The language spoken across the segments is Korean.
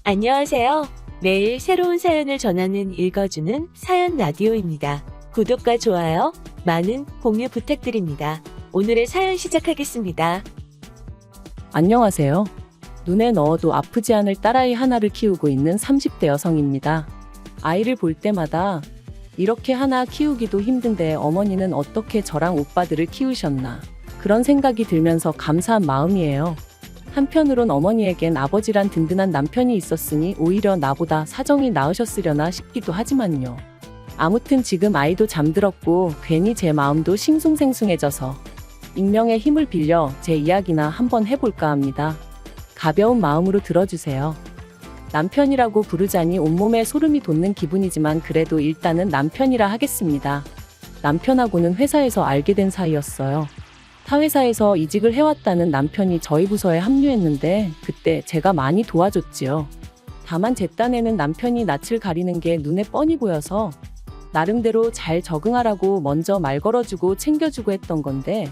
안녕하세요. 매일 새로운 사연을 전하는 읽어주는 사연 라디오입니다. 구독과 좋아요, 많은 공유 부탁드립니다. 오늘의 사연 시작하겠습니다. 안녕하세요. 눈에 넣어도 아프지 않을 딸아이 하나를 키우고 있는 30대 여성입니다. 아이를 볼 때마다 이렇게 하나 키우기도 힘든데 어머니는 어떻게 저랑 오빠들을 키우셨나 그런 생각이 들면서 감사한 마음이에요. 한편으론 어머니에겐 아버지란 든든한 남편이 있었으니 오히려 나보다 사정이 나으셨으려나 싶기도 하지만요. 아무튼 지금 아이도 잠들었고 괜히 제 마음도 싱숭생숭해져서 익명의 힘을 빌려 제 이야기나 한번 해볼까 합니다. 가벼운 마음으로 들어주세요. 남편이라고 부르자니 온몸에 소름이 돋는 기분이지만 그래도 일단은 남편이라 하겠습니다. 남편하고는 회사에서 알게 된 사이였어요. 타 회사에서 이직을 해왔다는 남편이 저희 부서에 합류했는데 그때 제가 많이 도와줬지요. 다만 제 딴에는 남편이 낯을 가리는 게 눈에 뻔히 보여서 나름대로 잘 적응하라고 먼저 말 걸어주고 챙겨주고 했던 건데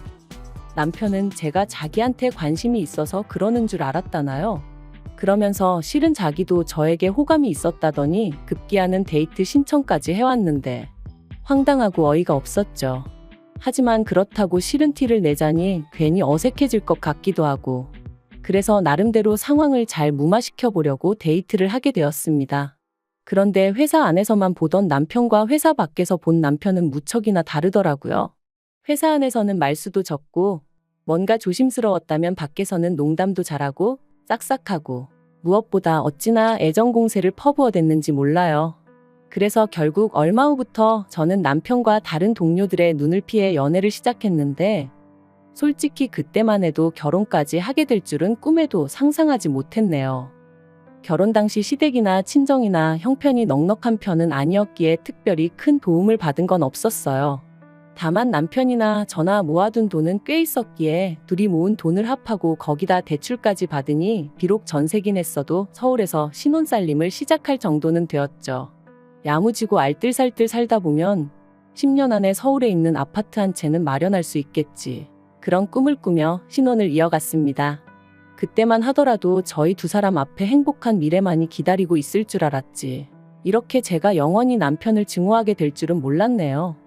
남편은 제가 자기한테 관심이 있어서 그러는 줄 알았다나요? 그러면서 실은 자기도 저에게 호감이 있었다더니 급기야는 데이트 신청까지 해왔는데 황당하고 어이가 없었죠. 하지만 그렇다고 싫은 티를 내자니 괜히 어색해질 것 같기도 하고 그래서 나름대로 상황을 잘 무마시켜 보려고 데이트를 하게 되었습니다. 그런데 회사 안에서만 보던 남편과 회사 밖에서 본 남편은 무척이나 다르더라고요. 회사 안에서는 말수도 적고 뭔가 조심스러웠다면 밖에서는 농담도 잘하고 싹싹하고 무엇보다 어찌나 애정 공세를 퍼부어댔는지 몰라요. 그래서 결국 얼마 후부터 저는 남편과 다른 동료들의 눈을 피해 연애를 시작했는데 솔직히 그때만 해도 결혼까지 하게 될 줄은 꿈에도 상상하지 못했네요. 결혼 당시 시댁이나 친정이나 형편이 넉넉한 편은 아니었기에 특별히 큰 도움을 받은 건 없었어요. 다만 남편이나 저나 모아둔 돈은 꽤 있었기에 둘이 모은 돈을 합하고 거기다 대출까지 받으니 비록 전세긴 했어도 서울에서 신혼살림을 시작할 정도는 되었죠. 야무지고 알뜰살뜰 살다 보면 10년 안에 서울에 있는 아파트 한 채는 마련할 수 있겠지. 그런 꿈을 꾸며 신혼을 이어갔습니다. 그때만 하더라도 저희 두 사람 앞에 행복한 미래만이 기다리고 있을 줄 알았지. 이렇게 제가 영원히 남편을 증오하게 될 줄은 몰랐네요.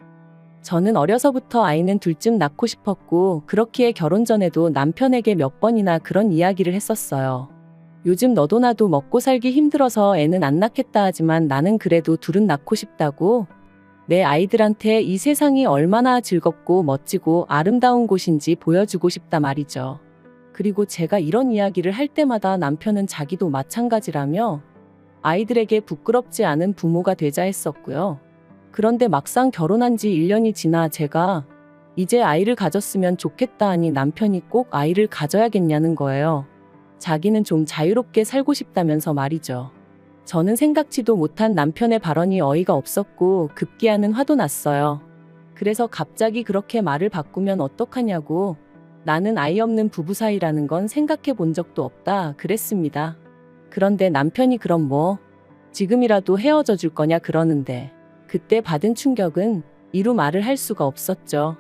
저는 어려서부터 아이는 둘쯤 낳고 싶었고 그렇기에 결혼 전에도 남편에게 몇 번이나 그런 이야기를 했었어요. 요즘 너도 나도 먹고 살기 힘들어서 애는 안 낳겠다 하지만 나는 그래도 둘은 낳고 싶다고 내 아이들한테 이 세상이 얼마나 즐겁고 멋지고 아름다운 곳인지 보여주고 싶다 말이죠. 그리고 제가 이런 이야기를 할 때마다 남편은 자기도 마찬가지라며 아이들에게 부끄럽지 않은 부모가 되자 했었고요. 그런데 막상 결혼한 지 1년이 지나 제가 이제 아이를 가졌으면 좋겠다 하니 남편이 꼭 아이를 가져야겠냐는 거예요. 자기는 좀 자유롭게 살고 싶다면서 말이죠. 저는 생각지도 못한 남편의 발언이 어이가 없었고 급기야는 화도 났어요. 그래서 갑자기 그렇게 말을 바꾸면 어떡하냐고 나는 아이 없는 부부 사이라는 건 생각해 본 적도 없다 그랬습니다. 그런데 남편이 그럼 뭐 지금이라도 헤어져 줄 거냐 그러는데 그때 받은 충격은 이루 말을 할 수가 없었죠.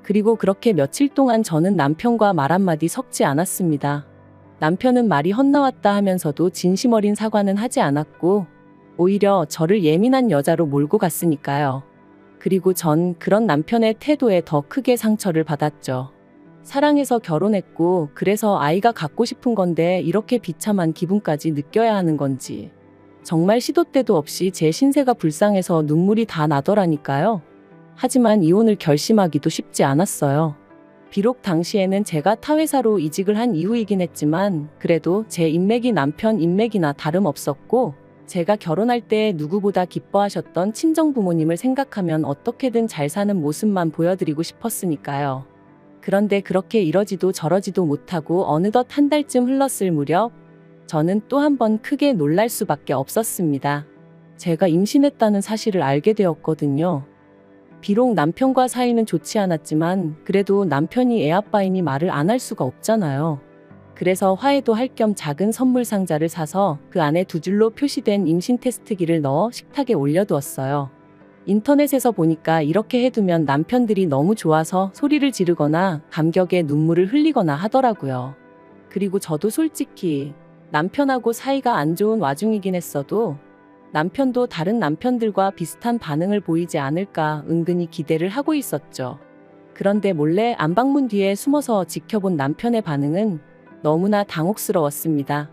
그리고 그렇게 며칠 동안 저는 남편과 말 한마디 섞지 않았습니다. 남편은 말이 헛나왔다 하면서도 진심 어린 사과는 하지 않았고 오히려 저를 예민한 여자로 몰고 갔으니까요. 그리고 전 그런 남편의 태도에 더 크게 상처를 받았죠. 사랑해서 결혼했고 그래서 아이가 갖고 싶은 건데 이렇게 비참한 기분까지 느껴야 하는 건지 정말 시도 때도 없이 제 신세가 불쌍해서 눈물이 다 나더라니까요. 하지만 이혼을 결심하기도 쉽지 않았어요. 비록 당시에는 제가 타 회사로 이직을 한 이후이긴 했지만 그래도 제 인맥이 남편 인맥이나 다름없었고 제가 결혼할 때 누구보다 기뻐하셨던 친정부모님을 생각하면 어떻게든 잘 사는 모습만 보여드리고 싶었으니까요. 그런데 그렇게 이러지도 저러지도 못하고 어느덧 한 달쯤 흘렀을 무렵 저는 또 한 번 크게 놀랄 수밖에 없었습니다. 제가 임신했다는 사실을 알게 되었거든요. 비록 남편과 사이는 좋지 않았지만 그래도 남편이 애아빠이니 말을 안 할 수가 없잖아요. 그래서 화해도 할 겸 작은 선물 상자를 사서 그 안에 2줄로 표시된 임신 테스트기를 넣어 식탁에 올려두었어요. 인터넷에서 보니까 이렇게 해두면 남편들이 너무 좋아서 소리를 지르거나 감격에 눈물을 흘리거나 하더라고요. 그리고 저도 솔직히 남편하고 사이가 안 좋은 와중이긴 했어도 남편도 다른 남편들과 비슷한 반응을 보이지 않을까 은근히 기대를 하고 있었죠. 그런데 몰래 안방문 뒤에 숨어서 지켜본 남편의 반응은 너무나 당혹스러웠습니다.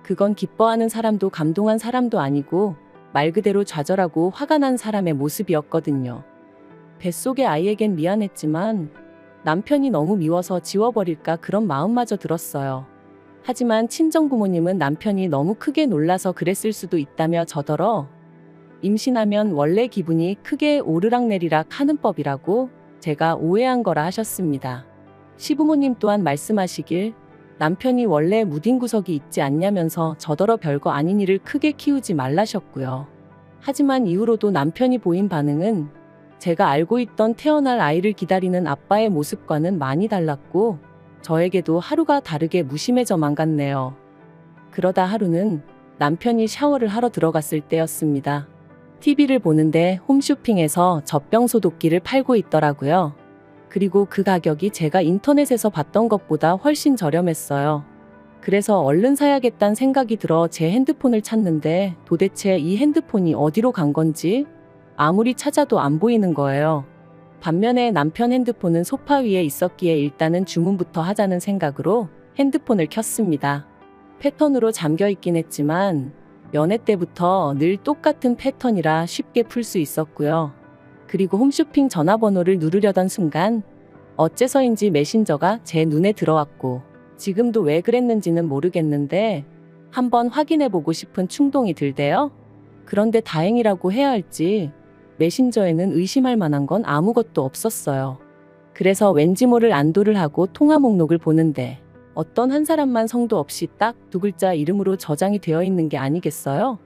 그건 기뻐하는 사람도 감동한 사람도 아니고 말 그대로 좌절하고 화가 난 사람의 모습이었거든요. 뱃속의 아이에겐 미안했지만 남편이 너무 미워서 지워버릴까 그런 마음마저 들었어요. 하지만 친정부모님은 남편이 너무 크게 놀라서 그랬을 수도 있다며 저더러 임신하면 원래 기분이 크게 오르락내리락 하는 법이라고 제가 오해한 거라 하셨습니다. 시부모님 또한 말씀하시길 남편이 원래 무딘 구석이 있지 않냐면서 저더러 별거 아닌 일을 크게 키우지 말라셨고요. 하지만 이후로도 남편이 보인 반응은 제가 알고 있던 태어날 아이를 기다리는 아빠의 모습과는 많이 달랐고 저에게도 하루가 다르게 무심해져만 갔네요. 그러다 하루는 남편이 샤워를 하러 들어갔을 때였습니다. TV를 보는데 홈쇼핑에서 젖병 소독기를 팔고 있더라고요. 그리고 그 가격이 제가 인터넷에서 봤던 것보다 훨씬 저렴했어요. 그래서 얼른 사야겠다는 생각이 들어 제 핸드폰을 찾는데 도대체 이 핸드폰이 어디로 간 건지 아무리 찾아도 안 보이는 거예요. 반면에 남편 핸드폰은 소파 위에 있었기에 일단은 주문부터 하자는 생각으로 핸드폰을 켰습니다. 패턴으로 잠겨 있긴 했지만 연애 때부터 늘 똑같은 패턴이라 쉽게 풀 수 있었고요. 그리고 홈쇼핑 전화번호를 누르려던 순간 어째서인지 메신저가 제 눈에 들어왔고 지금도 왜 그랬는지는 모르겠는데 한번 확인해보고 싶은 충동이 들대요. 그런데 다행이라고 해야 할지 메신저에는 의심할 만한 건 아무것도 없었어요. 그래서 왠지 모를 안도를 하고 통화 목록을 보는데 어떤 한 사람만 성도 없이 딱 2글자 이름으로 저장이 되어 있는 게 아니겠어요?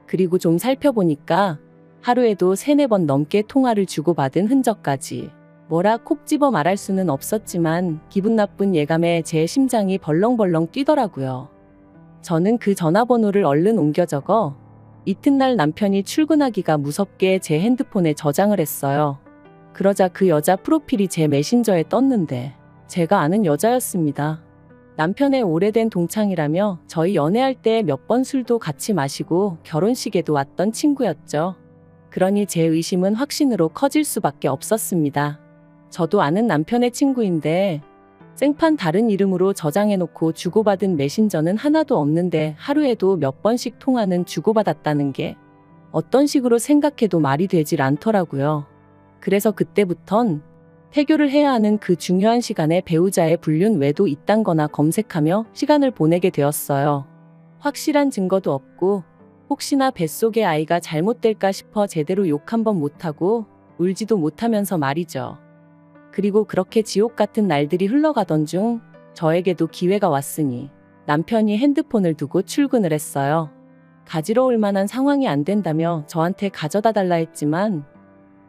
그리고 좀 살펴보니까 하루에도 3-4번 넘게 통화를 주고받은 흔적까지. 뭐라 콕 집어 말할 수는 없었지만 기분 나쁜 예감에 제 심장이 벌렁벌렁 뛰더라고요. 저는 그 전화번호를 얼른 옮겨 적어 이튿날 남편이 출근하기가 무섭게 제 핸드폰에 저장을 했어요. 그러자 그 여자 프로필이 제 메신저에 떴는데 제가 아는 여자였습니다. 남편의 오래된 동창이라며 저희 연애할 때 몇 번 술도 같이 마시고 결혼식에도 왔던 친구였죠. 그러니 제 의심은 확신으로 커질 수밖에 없었습니다. 저도 아는 남편의 친구인데 생판 다른 이름으로 저장해놓고 주고받은 메신저는 하나도 없는데 하루에도 몇 번씩 통화는 주고받았다는 게 어떤 식으로 생각해도 말이 되질 않더라고요. 그래서 그때부턴 태교를 해야 하는 그 중요한 시간에 배우자의 불륜 외도 이딴 거나 검색하며 시간을 보내게 되었어요. 확실한 증거도 없고 혹시나 뱃속의 아이가 잘못될까 싶어 제대로 욕 한 번 못하고 울지도 못하면서 말이죠. 그리고 그렇게 지옥 같은 날들이 흘러가던 중 저에게도 기회가 왔으니 남편이 핸드폰을 두고 출근을 했어요. 가지러울 만한 상황이 안 된다며 저한테 가져다 달라 했지만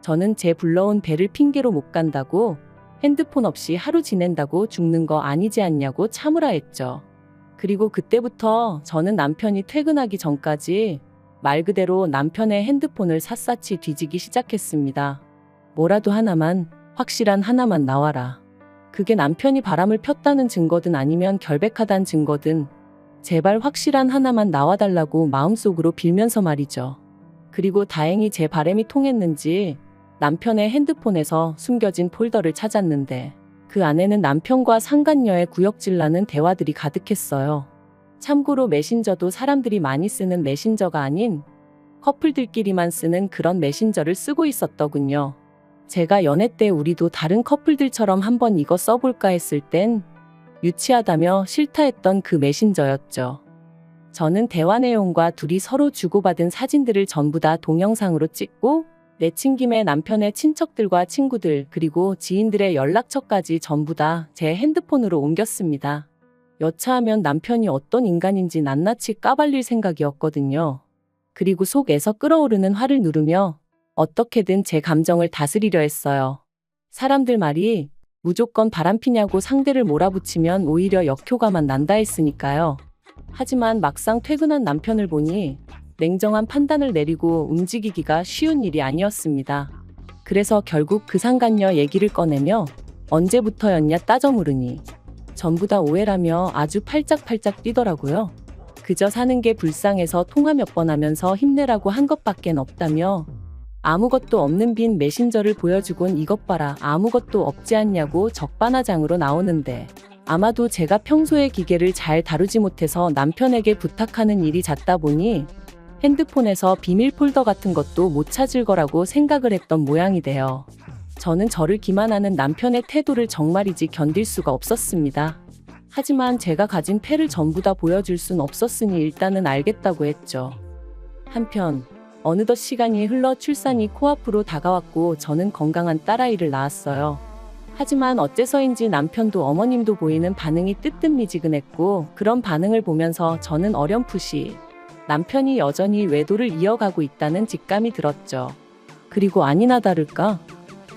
저는 제 불러온 배를 핑계로 못 간다고 핸드폰 없이 하루 지낸다고 죽는 거 아니지 않냐고 참으라 했죠. 그리고 그때부터 저는 남편이 퇴근하기 전까지 말 그대로 남편의 핸드폰을 샅샅이 뒤지기 시작했습니다. 뭐라도 하나만, 확실한 하나만 나와라. 그게 남편이 바람을 폈다는 증거든 아니면 결백하다는 증거든 제발 확실한 하나만 나와달라고 마음속으로 빌면서 말이죠. 그리고 다행히 제 바람이 통했는지 남편의 핸드폰에서 숨겨진 폴더를 찾았는데 그 안에는 남편과 상간녀의 구역질나는 대화들이 가득했어요. 참고로 메신저도 사람들이 많이 쓰는 메신저가 아닌 커플들끼리만 쓰는 그런 메신저를 쓰고 있었더군요. 제가 연애 때 우리도 다른 커플들처럼 한번 이거 써볼까 했을 땐 유치하다며 싫다 했던 그 메신저였죠. 저는 대화 내용과 둘이 서로 주고받은 사진들을 전부 다 동영상으로 찍고 내친 김에 남편의 친척들과 친구들 그리고 지인들의 연락처까지 전부 다 제 핸드폰으로 옮겼습니다. 여차하면 남편이 어떤 인간인지 낱낱이 까발릴 생각이었거든요. 그리고 속에서 끓어오르는 화를 누르며 어떻게든 제 감정을 다스리려 했어요. 사람들 말이 무조건 바람피냐고 상대를 몰아붙이면 오히려 역효과만 난다 했으니까요. 하지만 막상 퇴근한 남편을 보니 냉정한 판단을 내리고 움직이기가 쉬운 일이 아니었습니다. 그래서 결국 그 상간녀 얘기를 꺼내며 언제부터였냐 따져 물으니 전부 다 오해라며 아주 팔짝팔짝 뛰더라고요. 그저 사는 게 불쌍해서 통화 몇 번 하면서 힘내라고 한 것밖엔 없다며 아무것도 없는 빈 메신저를 보여주곤 이것 봐라 아무것도 없지 않냐고 적반하장으로 나오는데 아마도 제가 평소에 기계를 잘 다루지 못해서 남편에게 부탁하는 일이 잦다 보니 핸드폰에서 비밀 폴더 같은 것도 못 찾을 거라고 생각을 했던 모양이 돼요. 저는 저를 기만하는 남편의 태도를 정말이지 견딜 수가 없었습니다. 하지만 제가 가진 패를 전부 다 보여줄 순 없었으니 일단은 알겠다고 했죠. 한편 어느덧 시간이 흘러 출산이 코앞으로 다가왔고 저는 건강한 딸아이를 낳았어요. 하지만 어째서인지 남편도 어머님도 보이는 반응이 뜨뜻미지근했고 그런 반응을 보면서 저는 어렴풋이 남편이 여전히 외도를 이어가고 있다는 직감이 들었죠. 그리고 아니나 다를까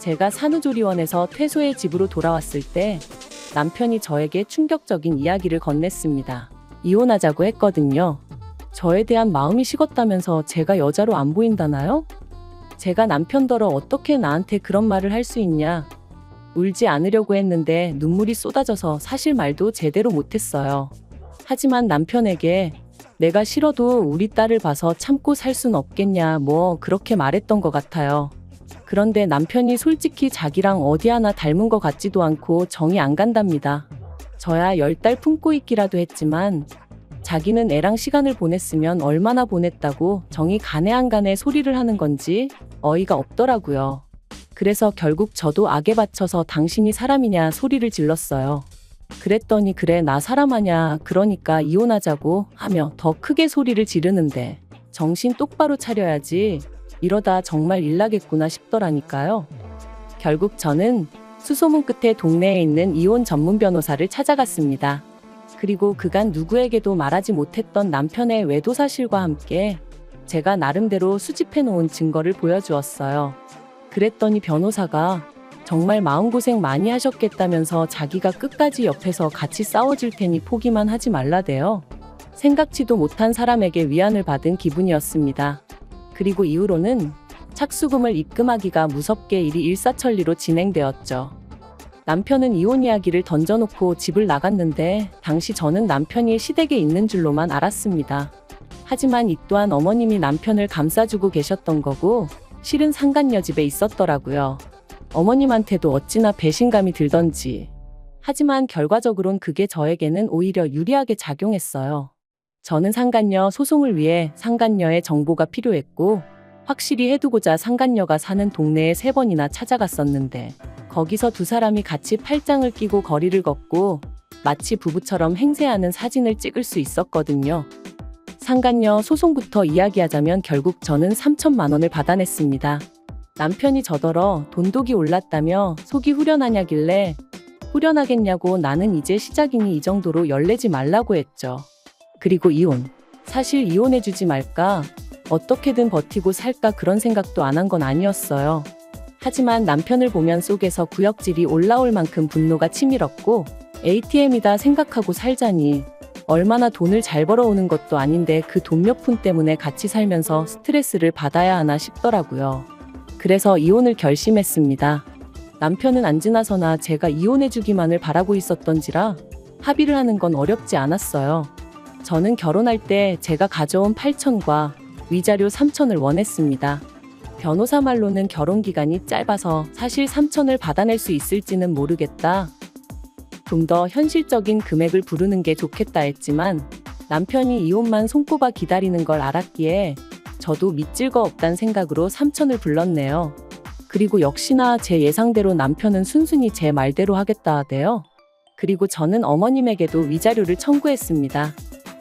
제가 산후조리원에서 퇴소해 집으로 돌아왔을 때 남편이 저에게 충격적인 이야기를 건넸습니다. 이혼하자고 했거든요. 저에 대한 마음이 식었다면서 제가 여자로 안 보인다나요? 제가 남편더러 어떻게 나한테 그런 말을 할 수 있냐. 울지 않으려고 했는데 눈물이 쏟아져서 사실 말도 제대로 못했어요. 하지만 남편에게 내가 싫어도 우리 딸을 봐서 참고 살 순 없겠냐 뭐 그렇게 말했던 것 같아요. 그런데 남편이 솔직히 자기랑 어디 하나 닮은 것 같지도 않고 정이 안 간답니다. 저야 10달 품고 있기라도 했지만 자기는 애랑 시간을 보냈으면 얼마나 보냈다고 정이 가네 안 가네 소리를 하는 건지 어이가 없더라고요. 그래서 결국 저도 악에 받쳐서 당신이 사람이냐 소리를 질렀어요. 그랬더니 그래 나 사람 아냐 그러니까 이혼하자고 하며 더 크게 소리를 지르는데 정신 똑바로 차려야지 이러다 정말 일나겠구나 싶더라니까요. 결국 저는 수소문 끝에 동네에 있는 이혼 전문 변호사를 찾아갔습니다. 그리고 그간 누구에게도 말하지 못했던 남편의 외도 사실과 함께 제가 나름대로 수집해 놓은 증거를 보여주었어요. 그랬더니 변호사가 정말 마음고생 많이 하셨겠다면서 자기가 끝까지 옆에서 같이 싸워줄 테니 포기만 하지 말라대요. 생각지도 못한 사람에게 위안을 받은 기분이었습니다. 그리고 이후로는 착수금을 입금하기가 무섭게 일이 일사천리로 진행되었죠. 남편은 이혼 이야기를 던져놓고 집을 나갔는데 당시 저는 남편이 시댁에 있는 줄로만 알았습니다. 하지만 이 또한 어머님이 남편을 감싸주고 계셨던 거고 실은 상간녀 집에 있었더라고요. 어머님한테도 어찌나 배신감이 들던지. 하지만 결과적으론 그게 저에게는 오히려 유리하게 작용했어요. 저는 상간녀 소송을 위해 상간녀의 정보가 필요했고 확실히 해두고자 상간녀가 사는 동네에 3번이나 찾아갔었는데 거기서 두 사람이 같이 팔짱을 끼고 거리를 걷고 마치 부부처럼 행세하는 사진을 찍을 수 있었거든요. 상간녀 소송부터 이야기하자면 결국 저는 3천만 원을 받아냈습니다. 남편이 저더러 돈독이 올랐다며 속이 후련하냐길래 후련하겠냐고 나는 이제 시작이니 이 정도로 열내지 말라고 했죠. 그리고 이혼. 사실 이혼해주지 말까 어떻게든 버티고 살까 그런 생각도 안 한 건 아니었어요. 하지만 남편을 보면 속에서 구역질이 올라올 만큼 분노가 치밀었고 ATM이다 생각하고 살자니 얼마나 돈을 잘 벌어오는 것도 아닌데 그 돈 몇 푼 때문에 같이 살면서 스트레스를 받아야 하나 싶더라고요. 그래서 이혼을 결심했습니다. 남편은 안 지나서나 제가 이혼해주기만을 바라고 있었던지라 합의를 하는 건 어렵지 않았어요. 저는 결혼할 때 제가 가져온 8천과 위자료 3천을 원했습니다. 변호사 말로는 결혼 기간이 짧아서 사실 3천을 받아낼 수 있을지는 모르겠다. 좀 더 현실적인 금액을 부르는 게 좋겠다 했지만 남편이 이혼만 손꼽아 기다리는 걸 알았기에 저도 믿질 거 없단 생각으로 3천을 불렀네요. 그리고 역시나 제 예상대로 남편은 순순히 제 말대로 하겠다 하대요. 그리고 저는 어머님에게도 위자료를 청구했습니다.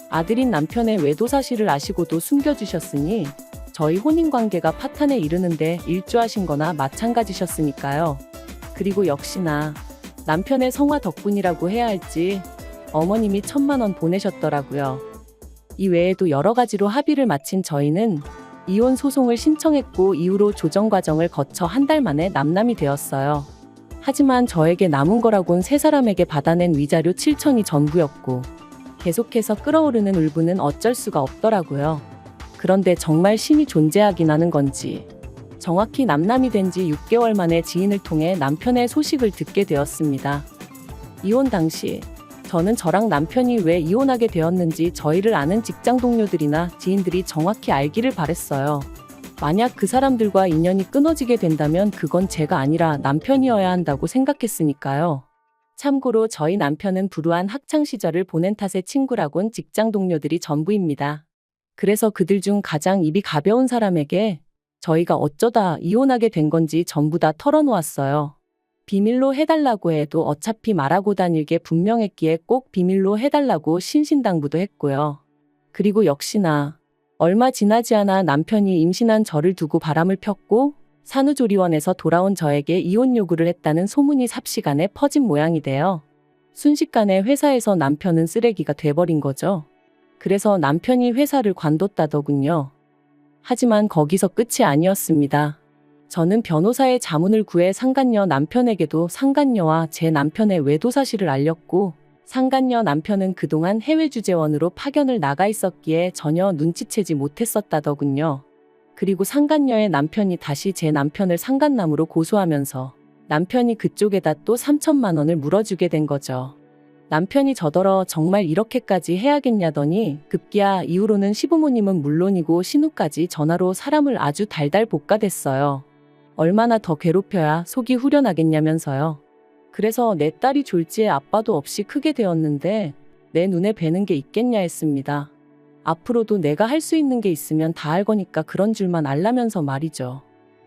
아들인 남편의 외도 사실을 아시고도 숨겨주셨으니 저희 혼인관계가 파탄에 이르는데 일조하신 거나 마찬가지셨으니까요. 그리고 역시나 남편의 성화 덕분이라고 해야 할지 어머님이 1,000만 원 보내셨더라고요. 이 외에도 여러 가지로 합의를 마친 저희는 이혼 소송을 신청했고 이후로 조정 과정을 거쳐 한 달 만에 남남이 되었어요. 하지만 저에게 남은 거라곤 세 사람에게 받아낸 위자료 7천이 전부였고 계속해서 끓어오르는 울분은 어쩔 수가 없더라고요. 그런데 정말 신이 존재하긴 하는 건지 정확히 남남이 된 지 6개월 만에 지인을 통해 남편의 소식을 듣게 되었습니다. 이혼 당시 저는 저랑 남편이 왜 이혼하게 되었는지 저희를 아는 직장 동료들이나 지인들이 정확히 알기를 바랬어요. 만약 그 사람들과 인연이 끊어지게 된다면 그건 제가 아니라 남편이어야 한다고 생각했으니까요. 참고로 저희 남편은 불우한 학창 시절을 보낸 탓에 친구라곤 직장 동료들이 전부입니다. 그래서 그들 중 가장 입이 가벼운 사람에게 저희가 어쩌다 이혼하게 된 건지 전부 다 털어놓았어요. 비밀로 해달라고 해도 어차피 말하고 다닐 게 분명했기에 꼭 비밀로 해달라고 신신당부도 했고요. 그리고 역시나 얼마 지나지 않아 남편이 임신한 저를 두고 바람을 폈고 산후조리원에서 돌아온 저에게 이혼 요구를 했다는 소문이 삽시간에 퍼진 모양이 돼요. 순식간에 회사에서 남편은 쓰레기가 돼버린 거죠. 그래서 남편이 회사를 관뒀다더군요. 하지만 거기서 끝이 아니었습니다. 저는 변호사의 자문을 구해 상간녀 남편에게도 상간녀와 제 남편의 외도 사실을 알렸고 상간녀 남편은 그동안 해외 주재원으로 파견을 나가 있었기에 전혀 눈치채지 못했었다더군요. 그리고 상간녀의 남편이 다시 제 남편을 상간남으로 고소하면서 남편이 그쪽에다 또 3천만 원을 물어주게 된 거죠. 남편이 저더러 정말 이렇게까지 해야겠냐더니 급기야 이후로는 시부모님은 물론이고 신우까지 전화로 사람을 아주 달달 볶아댔어요. 얼마나 더 괴롭혀야 속이 후련하겠냐면서요. 그래서 내 딸이 졸지에 아빠도 없이 크게 되었는데 내 눈에 뵈는 게 있겠냐 했습니다. 앞으로도 내가 할 수 있는 게 있으면 다 할 거니까 그런 줄만 알라면서 말이죠.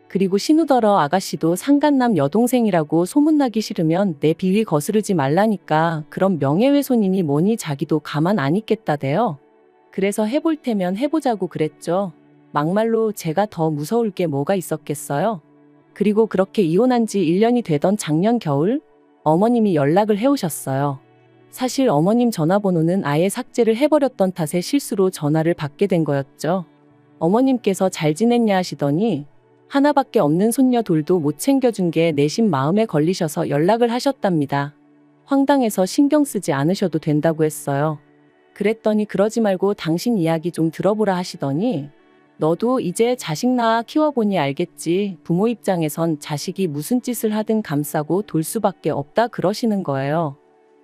그리고 신우더러 아가씨도 상간남 여동생이라고 소문나기 싫으면 내 비위 거스르지 말라니까 그럼 명예훼손이니 뭐니 자기도 가만 안 있겠다대요. 그래서 해볼 테면 해보자고 그랬죠. 막말로 제가 더 무서울 게 뭐가 있었겠어요. 그리고 그렇게 이혼한 지 1년이 되던 작년 겨울 어머님이 연락을 해오셨어요. 사실 어머님 전화번호는 아예 삭제를 해버렸던 탓에 실수로 전화를 받게 된 거였죠. 어머님께서 잘 지냈냐 하시더니 하나밖에 없는 손녀 돌도 못 챙겨준 게 내심 마음에 걸리셔서 연락을 하셨답니다. 황당해서 신경 쓰지 않으셔도 된다고 했어요. 그랬더니 그러지 말고 당신 이야기 좀 들어보라 하시더니 너도 이제 자식 낳아 키워보니 알겠지. 부모 입장에선 자식이 무슨 짓을 하든 감싸고 돌 수밖에 없다 그러시는 거예요.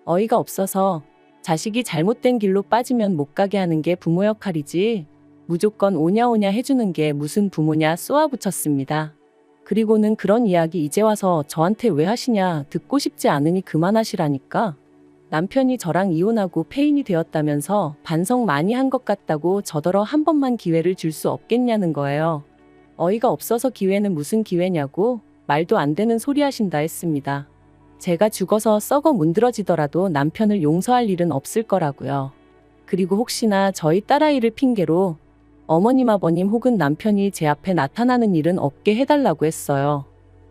어이가 없어서 자식이 잘못된 길로 빠지면 못 가게 하는 게 부모 역할이지 무조건 오냐오냐 해주는 게 무슨 부모냐 쏘아붙였습니다. 그리고는 그런 이야기 이제 와서 저한테 왜 하시냐 듣고 싶지 않으니 그만하시라니까. 남편이 저랑 이혼하고 폐인이 되었다면서 반성 많이 한 것 같다고 저더러 한 번만 기회를 줄 수 없겠냐는 거예요. 어이가 없어서 기회는 무슨 기회냐고 말도 안 되는 소리 하신다 했습니다. 제가 죽어서 썩어 문드러지더라도 남편을 용서할 일은 없을 거라고요. 그리고 혹시나 저희 딸아이를 핑계로 어머님 아버님 혹은 남편이 제 앞에 나타나는 일은 없게 해달라고 했어요.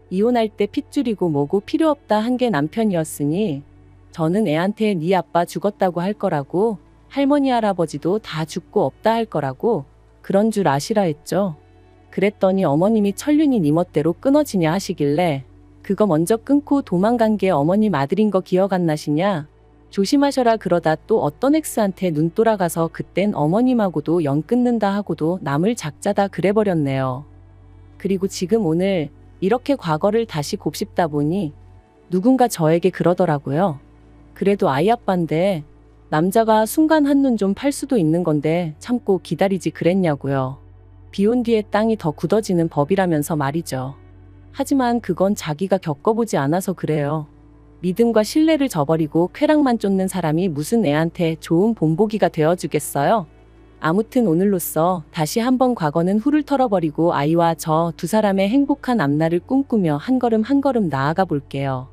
이혼할 때 핏줄이고 뭐고 필요 없다 한 게 남편이었으니 저는 애한테 네 아빠 죽었다고 할 거라고 할머니 할아버지도 다 죽고 없다 할 거라고 그런 줄 아시라 했죠. 그랬더니 어머님이 천륜이 네 멋대로 끊어지냐 하시길래 그거 먼저 끊고 도망간 게 어머님 아들인 거 기억 안 나시냐? 조심하셔라 그러다 또 어떤 엑스한테 눈 돌아가서 그땐 어머님하고도 연 끊는다 하고도 남을 작자다 그래버렸네요. 그리고 지금 오늘 이렇게 과거를 다시 곱씹다 보니 누군가 저에게 그러더라고요. 그래도 아이 아빠인데 남자가 순간 한눈 좀 팔 수도 있는 건데 참고 기다리지 그랬냐고요. 비온 뒤에 땅이 더 굳어지는 법이라면서 말이죠. 하지만 그건 자기가 겪어보지 않아서 그래요. 믿음과 신뢰를 저버리고 쾌락만 쫓는 사람이 무슨 애한테 좋은 본보기가 되어주겠어요? 아무튼 오늘로써 다시 한번 과거는 훌을 털어버리고 아이와 저 두 사람의 행복한 앞날을 꿈꾸며 한 걸음 한 걸음 나아가 볼게요.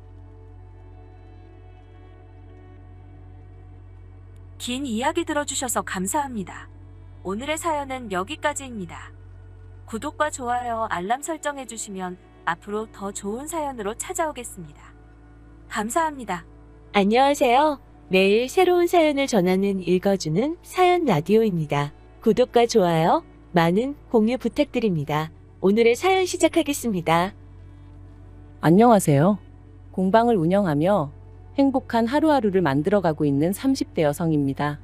긴 이야기 들어주셔서 감사합니다. 오늘의 사연은 여기까지입니다. 구독과 좋아요, 알람 설정해주시면 앞으로 더 좋은 사연으로 찾아오겠습니다. 감사합니다. 안녕하세요. 매일 새로운 사연을 전하는 읽어주는 사연 라디오입니다. 구독과 좋아요, 많은 공유 부탁드립니다. 오늘의 사연 시작하겠습니다. 안녕하세요. 공방을 운영하며 행복한 하루하루를 만들어가고 있는 30대 여성입니다.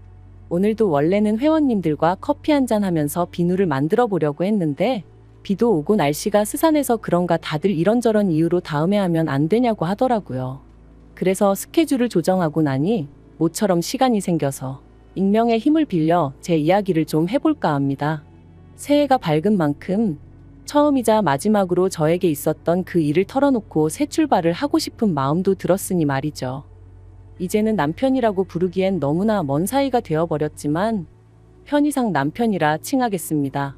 오늘도 원래는 회원님들과 커피 한잔 하면서 비누를 만들어 보려고 했는데 비도 오고 날씨가 스산해서 그런가 다들 이런저런 이유로 다음에 하면 안 되냐고 하더라고요. 그래서 스케줄을 조정하고 나니 모처럼 시간이 생겨서 익명의 힘을 빌려 제 이야기를 좀 해볼까 합니다. 새해가 밝은 만큼 처음이자 마지막으로 저에게 있었던 그 일을 털어놓고 새 출발을 하고 싶은 마음도 들었으니 말이죠. 이제는 남편이라고 부르기엔 너무나 먼 사이가 되어버렸지만 편의상 남편이라 칭하겠습니다.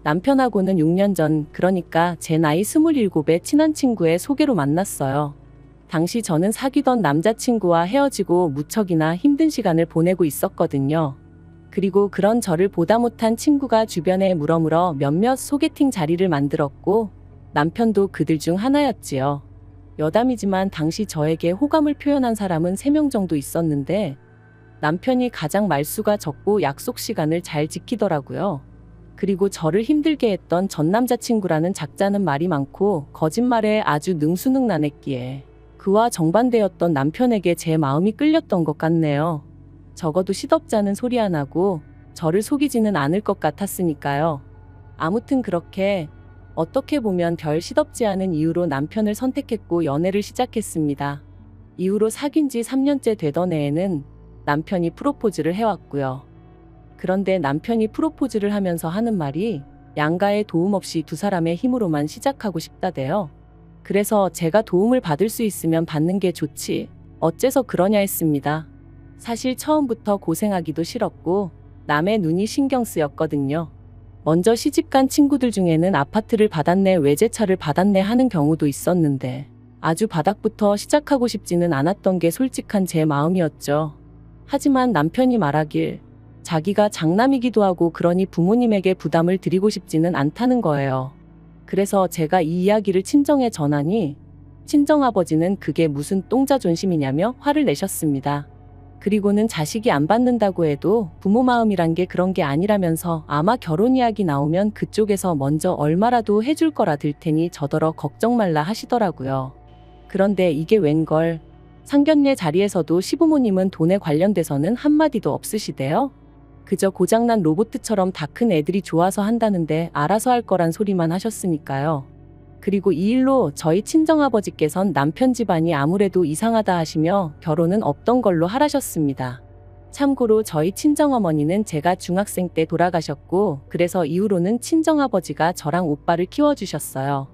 남편하고는 6년 전, 그러니까 제 나이 27에 친한 친구의 소개로 만났어요. 당시 저는 사귀던 남자친구와 헤어지고 무척이나 힘든 시간을 보내고 있었거든요. 그리고 그런 저를 보다 못한 친구가 주변에 물어물어 몇몇 소개팅 자리를 만들었고 남편도 그들 중 하나였지요. 여담이지만 당시 저에게 호감을 표현한 사람은 3명 정도 있었는데 남편이 가장 말수가 적고 약속 시간을 잘 지키더라고요. 그리고 저를 힘들게 했던 전 남자친구라는 작자는 말이 많고 거짓말에 아주 능수능란했기에 그와 정반대였던 남편에게 제 마음이 끌렸던 것 같네요. 적어도 시덥잖은 소리 안 하고 저를 속이지는 않을 것 같았으니까요. 아무튼 그렇게 어떻게 보면 별 시덥지 않은 이유로 남편을 선택했고 연애를 시작했습니다. 이후로 사귄 지 3년째 되던 해에는 남편이 프로포즈를 해왔고요. 그런데 남편이 프로포즈를 하면서 하는 말이 양가의 도움 없이 두 사람의 힘으로만 시작하고 싶다대요. 그래서 제가 도움을 받을 수 있으면 받는 게 좋지. 어째서 그러냐 했습니다. 사실 처음부터 고생하기도 싫었고 남의 눈이 신경 쓰였거든요. 먼저 시집간 친구들 중에는 아파트를 받았네, 외제차를 받았네 하는 경우도 있었는데 아주 바닥부터 시작하고 싶지는 않았던 게 솔직한 제 마음이었죠. 하지만 남편이 말하길 자기가 장남이기도 하고 그러니 부모님에게 부담을 드리고 싶지는 않다는 거예요. 그래서 제가 이 이야기를 친정에 전하니 친정아버지는 그게 무슨 똥자존심이냐며 화를 내셨습니다. 그리고는 자식이 안 받는다고 해도 부모 마음이란 게 그런 게 아니라면서 아마 결혼 이야기 나오면 그쪽에서 먼저 얼마라도 해줄 거라 들 테니 저더러 걱정 말라 하시더라고요. 그런데 이게 웬걸, 상견례 자리에서도 시부모님은 돈에 관련돼서는 한마디도 없으시대요. 그저 고장난 로봇처럼 다 큰 애들이 좋아서 한다는데 알아서 할 거란 소리만 하셨으니까요. 그리고 이 일로 저희 친정아버지께선 남편 집안이 아무래도 이상하다 하시며 결혼은 없던 걸로 하라셨습니다. 참고로 저희 친정어머니는 제가 중학생 때 돌아가셨고 그래서 이후로는 친정아버지가 저랑 오빠를 키워주셨어요.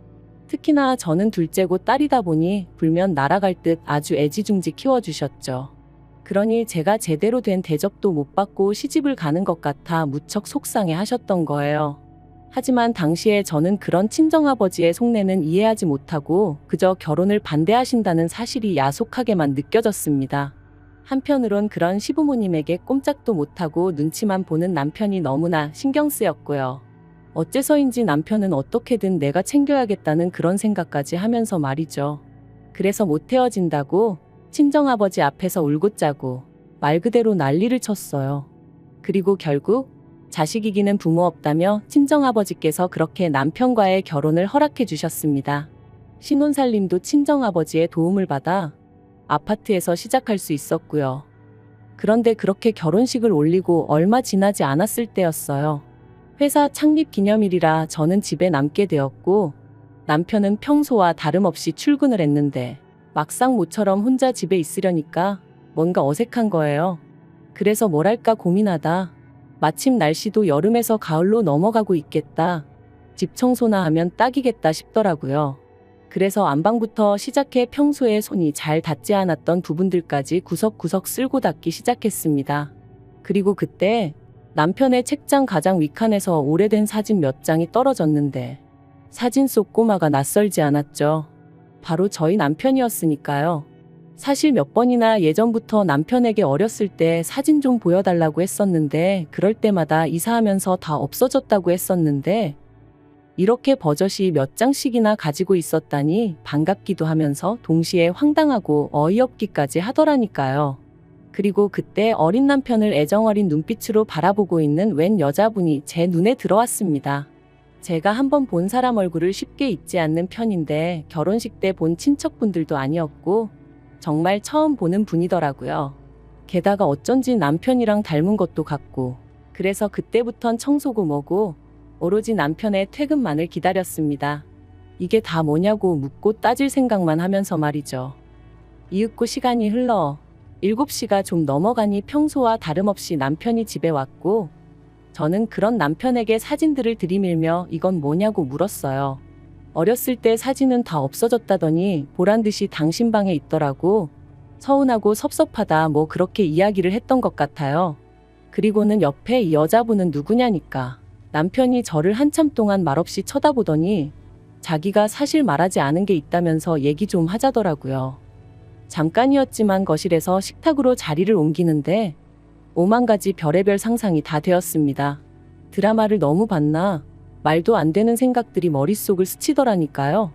특히나 저는 둘째고 딸이다 보니 불면 날아갈 듯 아주 애지중지 키워주셨죠. 그러니 제가 제대로 된 대접도 못 받고 시집을 가는 것 같아 무척 속상해 하셨던 거예요. 하지만 당시에 저는 그런 친정아버지의 속내는 이해하지 못하고 그저 결혼을 반대하신다는 사실이 야속하게만 느껴졌습니다. 한편으론 그런 시부모님에게 꼼짝도 못하고 눈치만 보는 남편이 너무나 신경 쓰였고요. 어째서인지 남편은 어떻게든 내가 챙겨야겠다는 그런 생각까지 하면서 말이죠. 그래서 못 헤어진다고 친정아버지 앞에서 울고 짜고 말 그대로 난리를 쳤어요. 그리고 결국 자식 이기는 부모 없다며 친정아버지께서 그렇게 남편과의 결혼을 허락해 주셨습니다. 신혼살림도 친정아버지의 도움을 받아 아파트에서 시작할 수 있었고요. 그런데 그렇게 결혼식을 올리고 얼마 지나지 않았을 때였어요. 회사 창립 기념일이라 저는 집에 남게 되었고 남편은 평소와 다름없이 출근을 했는데 막상 모처럼 혼자 집에 있으려니까 뭔가 어색한 거예요. 그래서 뭘 할까 고민하다 마침 날씨도 여름에서 가을로 넘어가고 있겠다. 집 청소나 하면 딱이겠다 싶더라고요. 그래서 안방부터 시작해 평소에 손이 잘 닿지 않았던 부분들까지 구석구석 쓸고 닦기 시작했습니다. 그리고 그때 남편의 책장 가장 윗칸에서 오래된 사진 몇 장이 떨어졌는데 사진 속 꼬마가 낯설지 않았죠. 바로 저희 남편이었으니까요. 사실 몇 번이나 예전부터 남편에게 어렸을 때 사진 좀 보여달라고 했었는데 그럴 때마다 이사하면서 다 없어졌다고 했었는데 이렇게 버젓이 몇 장씩이나 가지고 있었다니 반갑기도 하면서 동시에 황당하고 어이없기까지 하더라니까요. 그리고 그때 어린 남편을 애정어린 눈빛으로 바라보고 있는 웬 여자분이 제 눈에 들어왔습니다. 제가 한번 본 사람 얼굴을 쉽게 잊지 않는 편인데 결혼식 때 본 친척분들도 아니었고 정말 처음 보는 분이더라고요. 게다가 어쩐지 남편이랑 닮은 것도 같고 그래서 그때부턴 청소고 뭐고 오로지 남편의 퇴근만을 기다렸습니다. 이게 다 뭐냐고 묻고 따질 생각만 하면서 말이죠. 이윽고 시간이 흘러 7시가 좀 넘어가니 평소와 다름없이 남편이 집에 왔고, 저는 그런 남편에게 사진들을 들이밀며 이건 뭐냐고 물었어요. 어렸을 때 사진은 다 없어졌다더니 보란 듯이 당신 방에 있더라고. 서운하고 섭섭하다 뭐 그렇게 이야기를 했던 것 같아요. 그리고는 옆에 이 여자분은 누구냐니까. 남편이 저를 한참 동안 말없이 쳐다보더니 자기가 사실 말하지 않은 게 있다면서 얘기 좀 하자더라고요. 잠깐이었지만 거실에서 식탁으로 자리를 옮기는데 오만 가지 별의별 상상이 다 되었습니다. 드라마를 너무 봤나? 말도 안 되는 생각들이 머릿속을 스치더라니까요.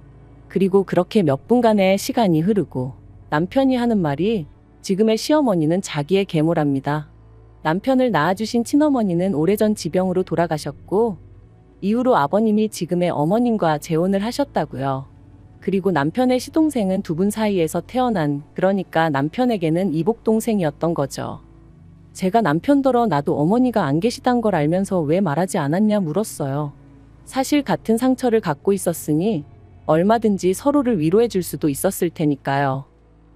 그리고 그렇게 몇 분간의 시간이 흐르고 남편이 하는 말이 지금의 시어머니는 자기의 계모랍니다. 남편을 낳아주신 친어머니는 오래전 지병으로 돌아가셨고 이후로 아버님이 지금의 어머님과 재혼을 하셨다고요. 그리고 남편의 시동생은 두 분 사이에서 태어난, 그러니까 남편에게는 이복동생이었던 거죠. 제가 남편더러 나도 어머니가 안 계시단 걸 알면서 왜 말하지 않았냐 물었어요. 사실 같은 상처를 갖고 있었으니 얼마든지 서로를 위로해 줄 수도 있었을 테니까요.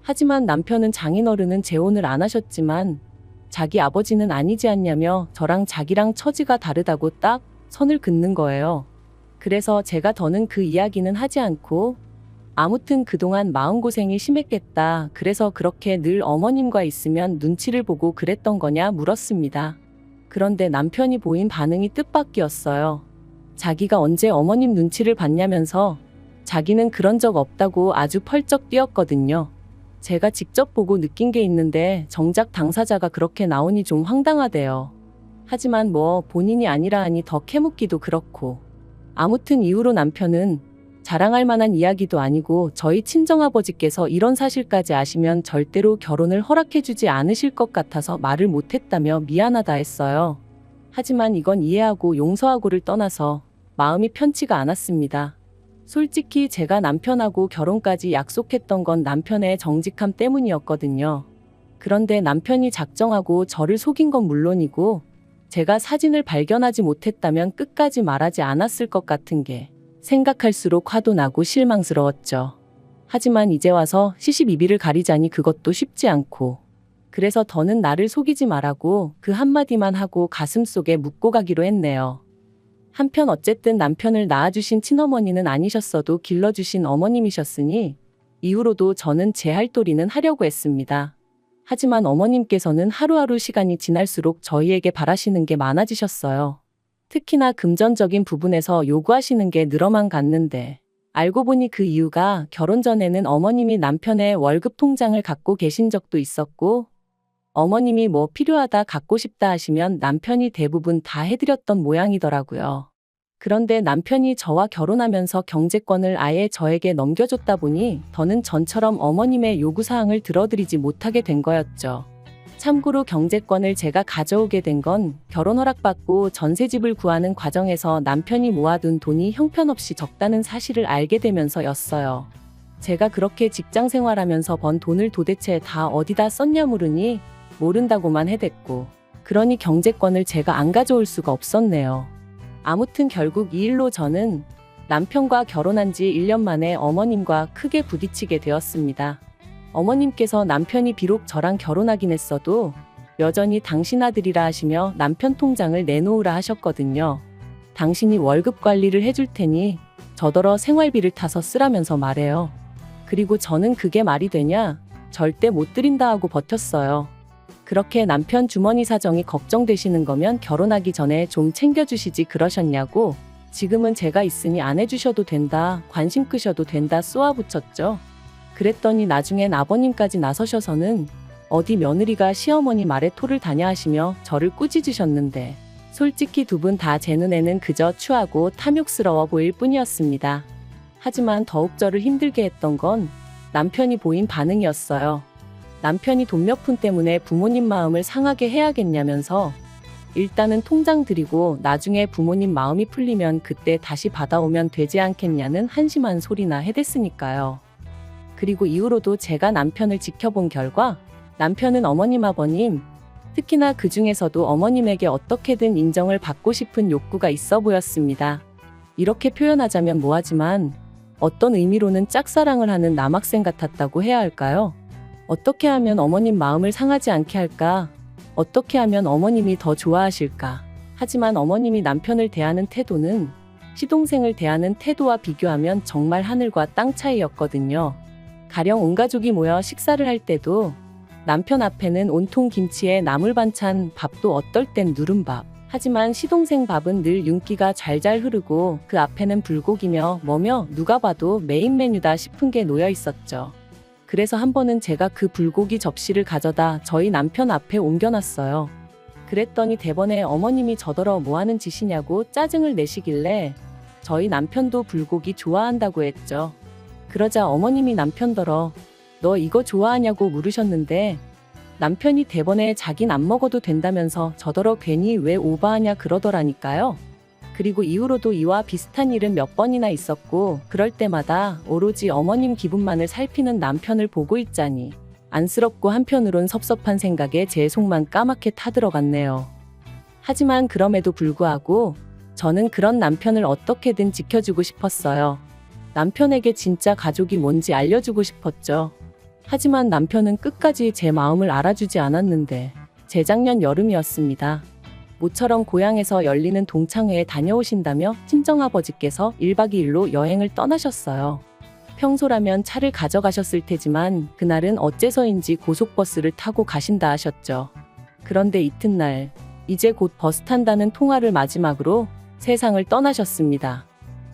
하지만 남편은 장인어른은 재혼을 안 하셨지만 자기 아버지는 아니지 않냐며 저랑 자기랑 처지가 다르다고 딱 선을 긋는 거예요. 그래서 제가 더는 그 이야기는 하지 않고 아무튼 그동안 마음고생이 심했겠다. 그래서 그렇게 늘 어머님과 있으면 눈치를 보고 그랬던 거냐 물었습니다. 그런데 남편이 보인 반응이 뜻밖이었어요. 자기가 언제 어머님 눈치를 봤냐면서 자기는 그런 적 없다고 아주 펄쩍 뛰었거든요. 제가 직접 보고 느낀 게 있는데 정작 당사자가 그렇게 나오니 좀 황당하대요. 하지만 뭐 본인이 아니라 하니 더 캐묻기도 그렇고. 아무튼 이후로 남편은 자랑할 만한 이야기도 아니고 저희 친정아버지께서 이런 사실까지 아시면 절대로 결혼을 허락해주지 않으실 것 같아서 말을 못했다며 미안하다 했어요. 하지만 이건 이해하고 용서하고를 떠나서 마음이 편치가 않았습니다. 솔직히 제가 남편하고 결혼까지 약속했던 건 남편의 정직함 때문이었거든요. 그런데 남편이 작정하고 저를 속인 건 물론이고 제가 사진을 발견하지 못했다면 끝까지 말하지 않았을 것 같은 게 생각할수록 화도 나고 실망스러웠죠. 하지만 이제 와서 시시비비를 가리자니 그것도 쉽지 않고 그래서 더는 나를 속이지 말라고 그 한마디만 하고 가슴속에 묻고 가기로 했네요. 한편 어쨌든 남편을 낳아주신 친어머니는 아니셨어도 길러주신 어머님이셨으니 이후로도 저는 제 할 도리는 하려고 했습니다. 하지만 어머님께서는 하루하루 시간이 지날수록 저희에게 바라시는 게 많아지셨어요. 특히나 금전적인 부분에서 요구하시는 게 늘어만 갔는데 알고 보니 그 이유가 결혼 전에는 어머님이 남편의 월급 통장을 갖고 계신 적도 있었고 어머님이 뭐 필요하다 갖고 싶다 하시면 남편이 대부분 다 해드렸던 모양이더라고요. 그런데 남편이 저와 결혼하면서 경제권을 아예 저에게 넘겨줬다 보니 더는 전처럼 어머님의 요구사항을 들어드리지 못하게 된 거였죠. 참고로 경제권을 제가 가져오게 된 건 결혼 허락받고 전세집을 구하는 과정에서 남편이 모아둔 돈이 형편없이 적다는 사실을 알게 되면서였어요. 제가 그렇게 직장 생활하면서 번 돈을 도대체 다 어디다 썼냐 물으니 모른다고만 해댔고 그러니 경제권을 제가 안 가져올 수가 없었네요. 아무튼 결국 이 일로 저는 남편과 결혼한 지 1년 만에 어머님과 크게 부딪히게 되었습니다. 어머님께서 남편이 비록 저랑 결혼하긴 했어도 여전히 당신 아들이라 하시며 남편 통장을 내놓으라 하셨거든요. 당신이 월급 관리를 해줄 테니 저더러 생활비를 타서 쓰라면서 말해요. 그리고 저는 그게 말이 되냐? 절대 못 드린다 하고 버텼어요. 그렇게 남편 주머니 사정이 걱정되시는 거면 결혼하기 전에 좀 챙겨주시지 그러셨냐고 지금은 제가 있으니 안 해주셔도 된다, 관심 끄셔도 된다 쏘아붙였죠. 그랬더니 나중엔 아버님까지 나서셔서는 어디 며느리가 시어머니 말에 토를 다냐 하시며 저를 꾸짖으셨는데 솔직히 두 분 다 제 눈에는 그저 추하고 탐욕스러워 보일 뿐이었습니다. 하지만 더욱 저를 힘들게 했던 건 남편이 보인 반응이었어요. 남편이 돈 몇 푼 때문에 부모님 마음을 상하게 해야겠냐면서 일단은 통장 드리고 나중에 부모님 마음이 풀리면 그때 다시 받아오면 되지 않겠냐는 한심한 소리나 해댔으니까요. 그리고 이후로도 제가 남편을 지켜본 결과 남편은 어머님 아버님, 특히나 그 중에서도 어머님에게 어떻게든 인정을 받고 싶은 욕구가 있어 보였습니다. 이렇게 표현하자면 뭐하지만 어떤 의미로는 짝사랑을 하는 남학생 같았다고 해야 할까요? 어떻게 하면 어머님 마음을 상하지 않게 할까? 어떻게 하면 어머님이 더 좋아하실까? 하지만 어머님이 남편을 대하는 태도는 시동생을 대하는 태도와 비교하면 정말 하늘과 땅 차이였거든요. 가령 온 가족이 모여 식사를 할 때도 남편 앞에는 온통 김치에 나물 반찬, 밥도 어떨 땐 누른밥. 하지만 시동생 밥은 늘 윤기가 잘잘 흐르고 그 앞에는 불고기며 뭐며 누가 봐도 메인 메뉴다 싶은 게 놓여 있었죠. 그래서 한 번은 제가 그 불고기 접시를 가져다 저희 남편 앞에 옮겨놨어요. 그랬더니 대번에 어머님이 저더러 뭐하는 짓이냐고 짜증을 내시길래 저희 남편도 불고기 좋아한다고 했죠. 그러자 어머님이 남편더러 너 이거 좋아하냐고 물으셨는데 남편이 대번에 자긴 안 먹어도 된다면서 저더러 괜히 왜 오바하냐 그러더라니까요. 그리고 이후로도 이와 비슷한 일은 몇 번이나 있었고 그럴 때마다 오로지 어머님 기분만을 살피는 남편을 보고 있자니 안쓰럽고 한편으론 섭섭한 생각에 제 속만 까맣게 타들어갔네요. 하지만 그럼에도 불구하고 저는 그런 남편을 어떻게든 지켜주고 싶었어요. 남편에게 진짜 가족이 뭔지 알려주고 싶었죠. 하지만 남편은 끝까지 제 마음을 알아주지 않았는데 재작년 여름이었습니다. 모처럼 고향에서 열리는 동창회에 다녀오신다며 친정아버지께서 1박 2일로 여행을 떠나셨어요. 평소라면 차를 가져가셨을 테지만 그날은 어째서인지 고속버스를 타고 가신다 하셨죠. 그런데 이튿날 이제 곧 버스 탄다는 통화를 마지막으로 세상을 떠나셨습니다.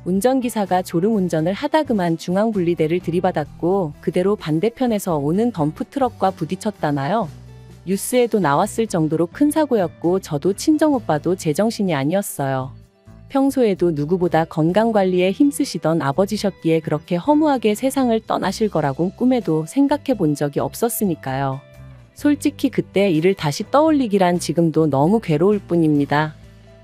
운전기사가 졸음운전을 하다 그만 중앙분리대를 들이받았고 그대로 반대편에서 오는 덤프트럭과 부딪혔다나요? 뉴스에도 나왔을 정도로 큰 사고였고 저도 친정오빠도 제정신이 아니었어요. 평소에도 누구보다 건강관리에 힘쓰시던 아버지셨기에 그렇게 허무하게 세상을 떠나실 거라곤 꿈에도 생각해 본 적이 없었으니까요. 솔직히 그때 일을 다시 떠올리기란 지금도 너무 괴로울 뿐입니다.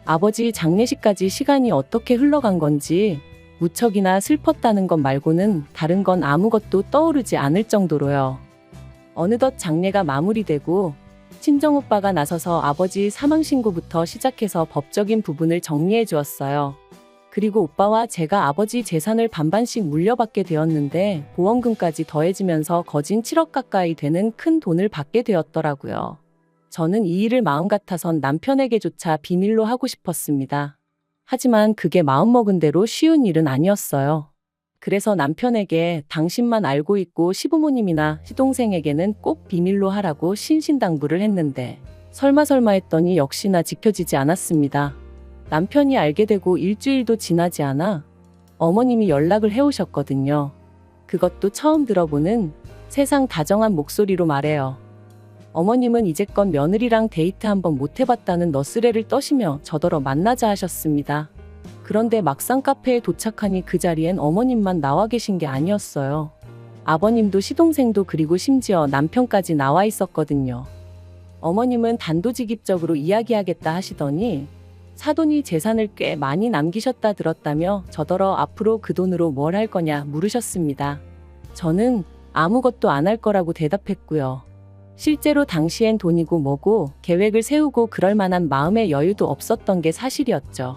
아버지 장례식까지 시간이 어떻게 흘러간 건지 무척이나 슬펐다는 것 말고는 다른 건 아무것도 떠오르지 않을 정도로요. 어느덧 장례가 마무리되고 친정오빠가 나서서 아버지 사망신고부터 시작해서 법적인 부분을 정리해 주었어요. 그리고 오빠와 제가 아버지 재산을 반반씩 물려받게 되었는데 보험금까지 더해지면서 거진 7억 가까이 되는 큰 돈을 받게 되었더라고요. 저는 이 일을 마음 같아선 남편에게조차 비밀로 하고 싶었습니다. 하지만 그게 마음먹은 대로 쉬운 일은 아니었어요. 그래서 남편에게 당신만 알고 있고 시부모님이나 시동생에게는 꼭 비밀로 하라고 신신당부를 했는데 설마 했더니 역시나 지켜지지 않았습니다. 남편이 알게 되고 일주일도 지나지 않아 어머님이 연락을 해오셨거든요. 그것도 처음 들어보는 세상 다정한 목소리로 말해요. 어머님은 이제껏 며느리랑 데이트 한번 못 해봤다는 너스레를 떠시며 저더러 만나자 하셨습니다. 그런데 막상 카페에 도착하니 그 자리엔 어머님만 나와 계신 게 아니었어요. 아버님도 시동생도 그리고 심지어 남편까지 나와 있었거든요. 어머님은 단도직입적으로 이야기하겠다 하시더니 사돈이 재산을 꽤 많이 남기셨다 들었다며 저더러 앞으로 그 돈으로 뭘 할 거냐 물으셨습니다. 저는 아무것도 안 할 거라고 대답했고요. 실제로 당시엔 돈이고 뭐고 계획을 세우고 그럴 만한 마음의 여유도 없었던 게 사실이었죠.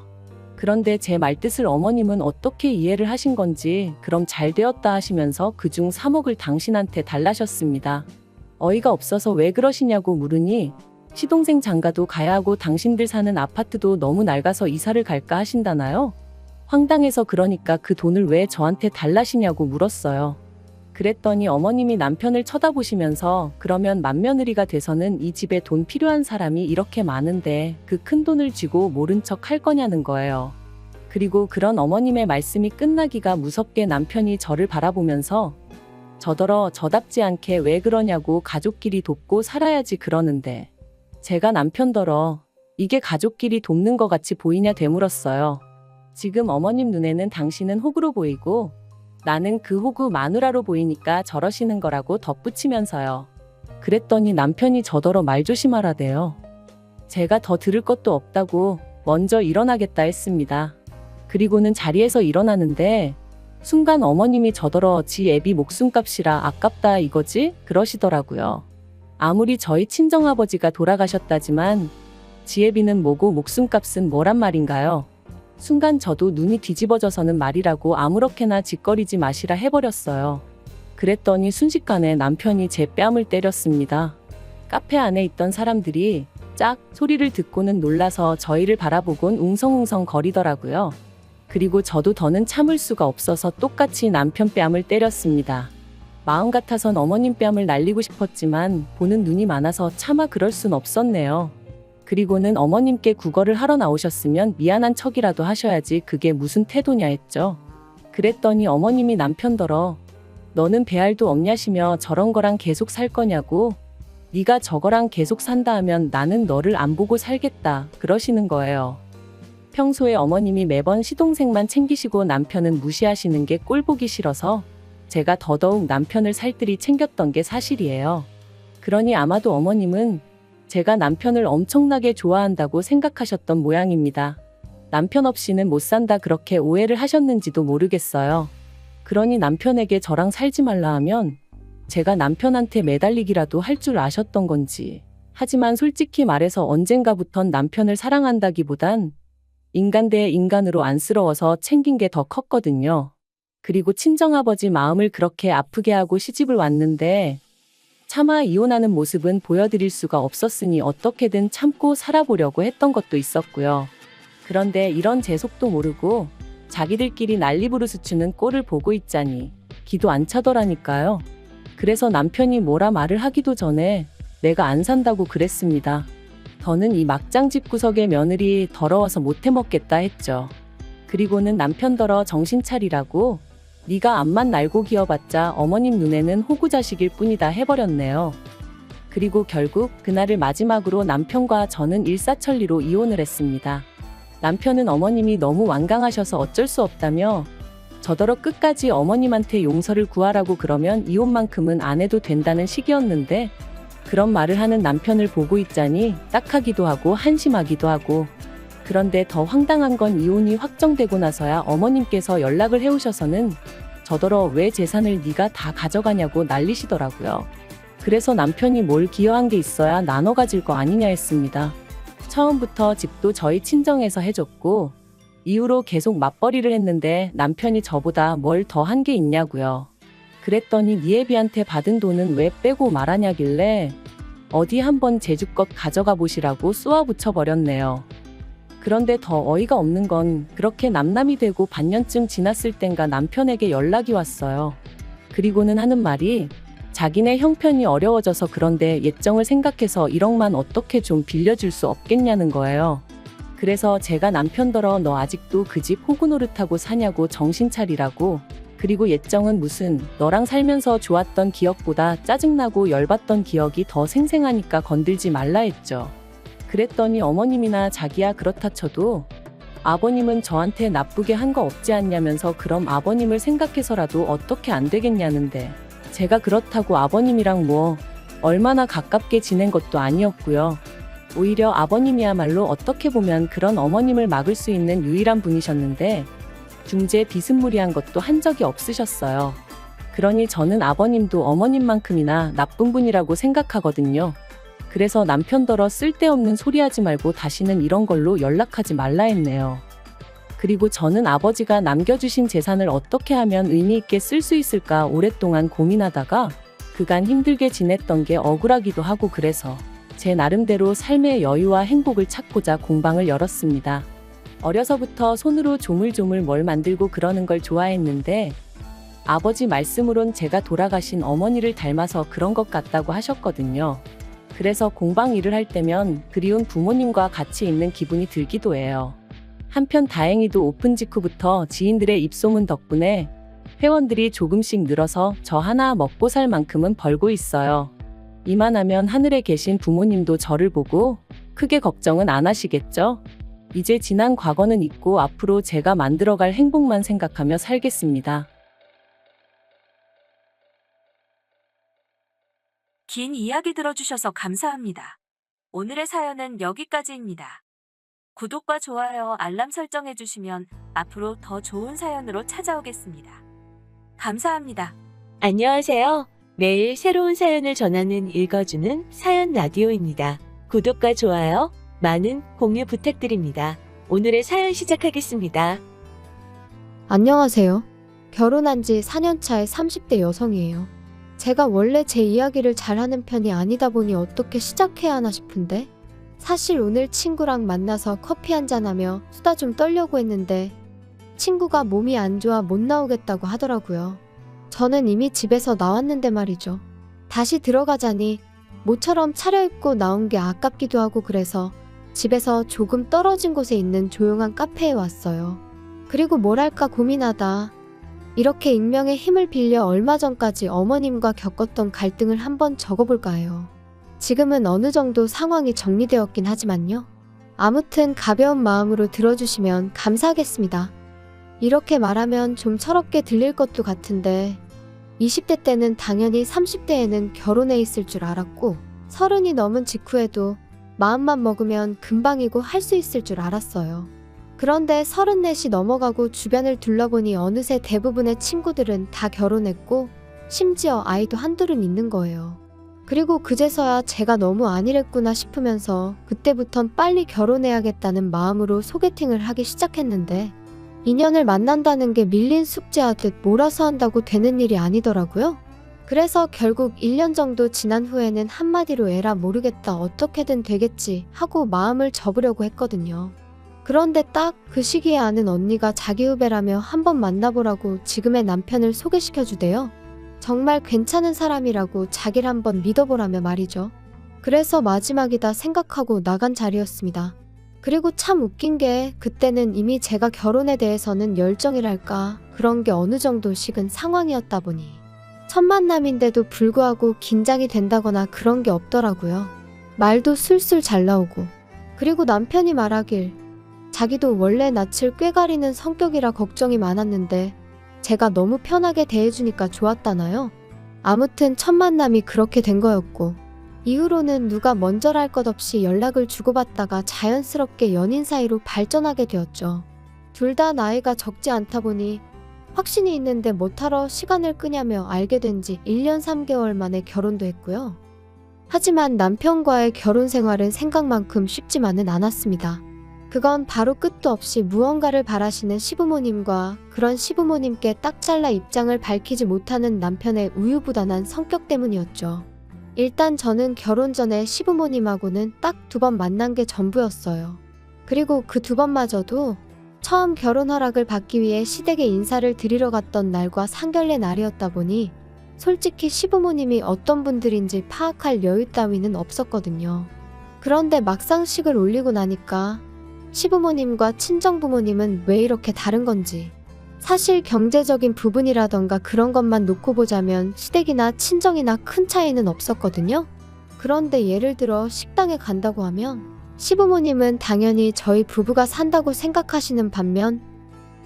그런데 제 말뜻을 어머님은 어떻게 이해를 하신 건지 그럼 잘 되었다 하시면서 그중 3억을 당신한테 달라셨습니다. 어이가 없어서 왜 그러시냐고 물으니 시동생 장가도 가야 하고 당신들 사는 아파트도 너무 낡아서 이사를 갈까 하신다나요? 황당해서 그러니까 그 돈을 왜 저한테 달라시냐고 물었어요. 그랬더니 어머님이 남편을 쳐다보시면서 그러면 맏며느리가 돼서는 이 집에 돈 필요한 사람이 이렇게 많은데 그 큰 돈을 쥐고 모른 척 할 거냐는 거예요. 그리고 그런 어머님의 말씀이 끝나기가 무섭게 남편이 저를 바라보면서 저더러 저답지 않게 왜 그러냐고 가족끼리 돕고 살아야지 그러는데 제가 남편더러 이게 가족끼리 돕는 것 같이 보이냐 되물었어요. 지금 어머님 눈에는 당신은 호구로 보이고 나는 그 호구 마누라로 보이니까 저러시는 거라고 덧붙이면서요. 그랬더니 남편이 저더러 말 조심하라대요. 제가 더 들을 것도 없다고 먼저 일어나겠다 했습니다. 그리고는 자리에서 일어나는데 순간 어머님이 저더러 지 애비 목숨값이라 아깝다 이거지? 그러시더라고요. 아무리 저희 친정아버지가 돌아가셨다지만 지 애비는 뭐고 목숨값은 뭐란 말인가요? 순간 저도 눈이 뒤집어져서는 말이라고 아무렇게나 짓거리지 마시라 해버렸어요. 그랬더니 순식간에 남편이 제 뺨을 때렸습니다. 카페 안에 있던 사람들이 짝 소리를 듣고는 놀라서 저희를 바라보곤 웅성웅성 거리더라고요. 그리고 저도 더는 참을 수가 없어서 똑같이 남편 뺨을 때렸습니다. 마음 같아선 어머님 뺨을 날리고 싶었지만 보는 눈이 많아서 차마 그럴 순 없었네요. 그리고는 어머님께 구걸을 하러 나오셨으면 미안한 척이라도 하셔야지 그게 무슨 태도냐 했죠. 그랬더니 어머님이 남편더러 너는 배알도 없냐시며 저런 거랑 계속 살 거냐고, 네가 저거랑 계속 산다 하면 나는 너를 안 보고 살겠다 그러시는 거예요. 평소에 어머님이 매번 시동생만 챙기시고 남편은 무시하시는 게 꼴보기 싫어서 제가 더더욱 남편을 살뜰히 챙겼던 게 사실이에요. 그러니 아마도 어머님은 제가 남편을 엄청나게 좋아한다고 생각하셨던 모양입니다. 남편 없이는 못 산다 그렇게 오해를 하셨는지도 모르겠어요. 그러니 남편에게 저랑 살지 말라 하면 제가 남편한테 매달리기라도 할 줄 아셨던 건지. 하지만 솔직히 말해서 언젠가부턴 남편을 사랑한다기보단 인간 대 인간으로 안쓰러워서 챙긴 게 더 컸거든요. 그리고 친정아버지 마음을 그렇게 아프게 하고 시집을 왔는데 차마 이혼하는 모습은 보여드릴 수가 없었으니 어떻게든 참고 살아보려고 했던 것도 있었고요. 그런데 이런 제 속도 모르고 자기들끼리 난리부르스 추는 꼴을 보고 있자니 기도 안 차더라니까요. 그래서 남편이 뭐라 말을 하기도 전에 내가 안 산다고 그랬습니다. 더는 이 막장 집구석의 며느리 더러워서 못 해먹겠다 했죠. 그리고는 남편더러 정신 차리라고 네가 앞만 날고 기어봤자 어머님 눈에는 호구자식일 뿐이다 해버렸네요. 그리고 결국 그날을 마지막으로 남편과 저는 일사천리로 이혼을 했습니다. 남편은 어머님이 너무 완강하셔서 어쩔 수 없다며 저더러 끝까지 어머님한테 용서를 구하라고 그러면 이혼만큼은 안 해도 된다는 식이었는데 그런 말을 하는 남편을 보고 있자니 딱하기도 하고 한심하기도 하고. 그런데 더 황당한 건 이혼이 확정되고 나서야 어머님께서 연락을 해오셔서는 저더러 왜 재산을 네가 다 가져가냐고 난리시더라고요. 그래서 남편이 뭘 기여한 게 있어야 나눠 가질 거 아니냐 했습니다. 처음부터 집도 저희 친정에서 해줬고 이후로 계속 맞벌이를 했는데 남편이 저보다 뭘 더 한 게 있냐고요. 그랬더니 네 애비한테 받은 돈은 왜 빼고 말하냐길래 어디 한번 제주껏 가져가 보시라고 쏘아붙여 버렸네요. 그런데 더 어이가 없는 건 그렇게 남남이 되고 반년쯤 지났을 땐가 남편에게 연락이 왔어요. 그리고는 하는 말이 자기네 형편이 어려워져서 그런데 예정을 생각해서 1억만 어떻게 좀 빌려줄 수 없겠냐는 거예요. 그래서 제가 남편더러 너 아직도 그 집 호구 노릇하고 사냐고 정신 차리라고. 그리고 예정은 무슨 너랑 살면서 좋았던 기억보다 짜증나고 열받던 기억이 더 생생하니까 건들지 말라 했죠. 그랬더니 어머님이나 자기야 그렇다 쳐도 아버님은 저한테 나쁘게 한 거 없지 않냐면서 그럼 아버님을 생각해서라도 어떻게 안 되겠냐는데 제가 그렇다고 아버님이랑 뭐 얼마나 가깝게 지낸 것도 아니었고요. 오히려 아버님이야말로 어떻게 보면 그런 어머님을 막을 수 있는 유일한 분이셨는데 중재 비스무리한 것도 한 적이 없으셨어요. 그러니 저는 아버님도 어머님만큼이나 나쁜 분이라고 생각하거든요. 그래서 남편더러 쓸데없는 소리 하지 말고 다시는 이런 걸로 연락하지 말라 했네요. 그리고 저는 아버지가 남겨주신 재산을 어떻게 하면 의미 있게 쓸 수 있을까 오랫동안 고민하다가 그간 힘들게 지냈던 게 억울하기도 하고 그래서 제 나름대로 삶의 여유와 행복을 찾고자 공방을 열었습니다. 어려서부터 손으로 조물조물 뭘 만들고 그러는 걸 좋아했는데 아버지 말씀으론 제가 돌아가신 어머니를 닮아서 그런 것 같다고 하셨거든요. 그래서 공방 일을 할 때면 그리운 부모님과 같이 있는 기분이 들기도 해요. 한편 다행히도 오픈 직후부터 지인들의 입소문 덕분에 회원들이 조금씩 늘어서 저 하나 먹고 살 만큼은 벌고 있어요. 이만하면 하늘에 계신 부모님도 저를 보고 크게 걱정은 안 하시겠죠? 이제 지난 과거는 잊고 앞으로 제가 만들어갈 행복만 생각하며 살겠습니다. 긴 이야기 들어주셔서 감사합니다. 오늘의 사연은 여기까지입니다. 구독과 좋아요, 알람 설정해주시면 앞으로 더 좋은 사연으로 찾아오겠습니다. 감사합니다. 안녕하세요. 매일 새로운 사연을 전하는 읽어주는 사연 라디오입니다. 구독과 좋아요, 많은 공유 부탁드립니다. 오늘의 사연 시작하겠습니다. 안녕하세요. 결혼한 지 4년 차의 30대 여성이에요. 제가 원래 제 이야기를 잘하는 편이 아니다 보니 어떻게 시작해야 하나 싶은데 사실 오늘 친구랑 만나서 커피 한잔하며 수다 좀 떨려고 했는데 친구가 몸이 안 좋아 못 나오겠다고 하더라고요. 저는 이미 집에서 나왔는데 말이죠. 다시 들어가자니 모처럼 차려입고 나온 게 아깝기도 하고 그래서 집에서 조금 떨어진 곳에 있는 조용한 카페에 왔어요. 그리고 뭘 할까 고민하다 이렇게 익명의 힘을 빌려 얼마 전까지 어머님과 겪었던 갈등을 한번 적어볼까 해요. 지금은 어느 정도 상황이 정리되었긴 하지만요. 아무튼 가벼운 마음으로 들어주시면 감사하겠습니다. 이렇게 말하면 좀 철없게 들릴 것도 같은데 20대 때는 당연히 30대에는 결혼해 있을 줄 알았고 30이 넘은 직후에도 마음만 먹으면 금방이고 할 수 있을 줄 알았어요. 그런데 34이 넘어가고 주변을 둘러보니 어느새 대부분의 친구들은 다 결혼했고 심지어 아이도 한둘은 있는 거예요. 그리고 그제서야 제가 너무 안일했구나 싶으면서 그때부턴 빨리 결혼해야겠다는 마음으로 소개팅을 하기 시작했는데 인연을 만난다는 게 밀린 숙제하듯 몰아서 한다고 되는 일이 아니더라고요. 그래서 결국 1년 정도 지난 후에는 한마디로 에라 모르겠다 어떻게든 되겠지 하고 마음을 접으려고 했거든요. 그런데 딱 그 시기에 아는 언니가 자기 후배라며 한번 만나보라고 지금의 남편을 소개시켜주대요. 정말 괜찮은 사람이라고 자기를 한번 믿어보라며 말이죠. 그래서 마지막이다 생각하고 나간 자리였습니다. 그리고 참 웃긴 게 그때는 이미 제가 결혼에 대해서는 열정이랄까 그런 게 어느 정도 식은 상황이었다 보니 첫 만남인데도 불구하고 긴장이 된다거나 그런 게 없더라고요. 말도 술술 잘 나오고 그리고 남편이 말하길 자기도 원래 낯을 꾀가리는 성격이라 걱정이 많았는데 제가 너무 편하게 대해주니까 좋았다나요? 아무튼 첫 만남이 그렇게 된 거였고 이후로는 누가 먼저랄 것 없이 연락을 주고받다가 자연스럽게 연인 사이로 발전하게 되었죠. 둘 다 나이가 적지 않다 보니 확신이 있는데 못하러 시간을 끄냐며 알게 된 지 1년 3개월 만에 결혼도 했고요. 하지만 남편과의 결혼 생활은 생각만큼 쉽지만은 않았습니다. 그건 바로 끝도 없이 무언가를 바라시는 시부모님과 그런 시부모님께 딱 잘라 입장을 밝히지 못하는 남편의 우유부단한 성격 때문이었죠. 일단 저는 결혼 전에 시부모님하고는 딱 2번 만난 게 전부였어요. 그리고 그 2번마저도 처음 결혼 허락을 받기 위해 시댁에 인사를 드리러 갔던 날과 상견례 날이었다 보니 솔직히 시부모님이 어떤 분들인지 파악할 여유 따위는 없었거든요. 그런데 막상 식을 올리고 나니까 시부모님과 친정부모님은 왜 이렇게 다른 건지 사실 경제적인 부분이라던가 그런 것만 놓고 보자면 시댁이나 친정이나 큰 차이는 없었거든요. 그런데 예를 들어 식당에 간다고 하면 시부모님은 당연히 저희 부부가 산다고 생각하시는 반면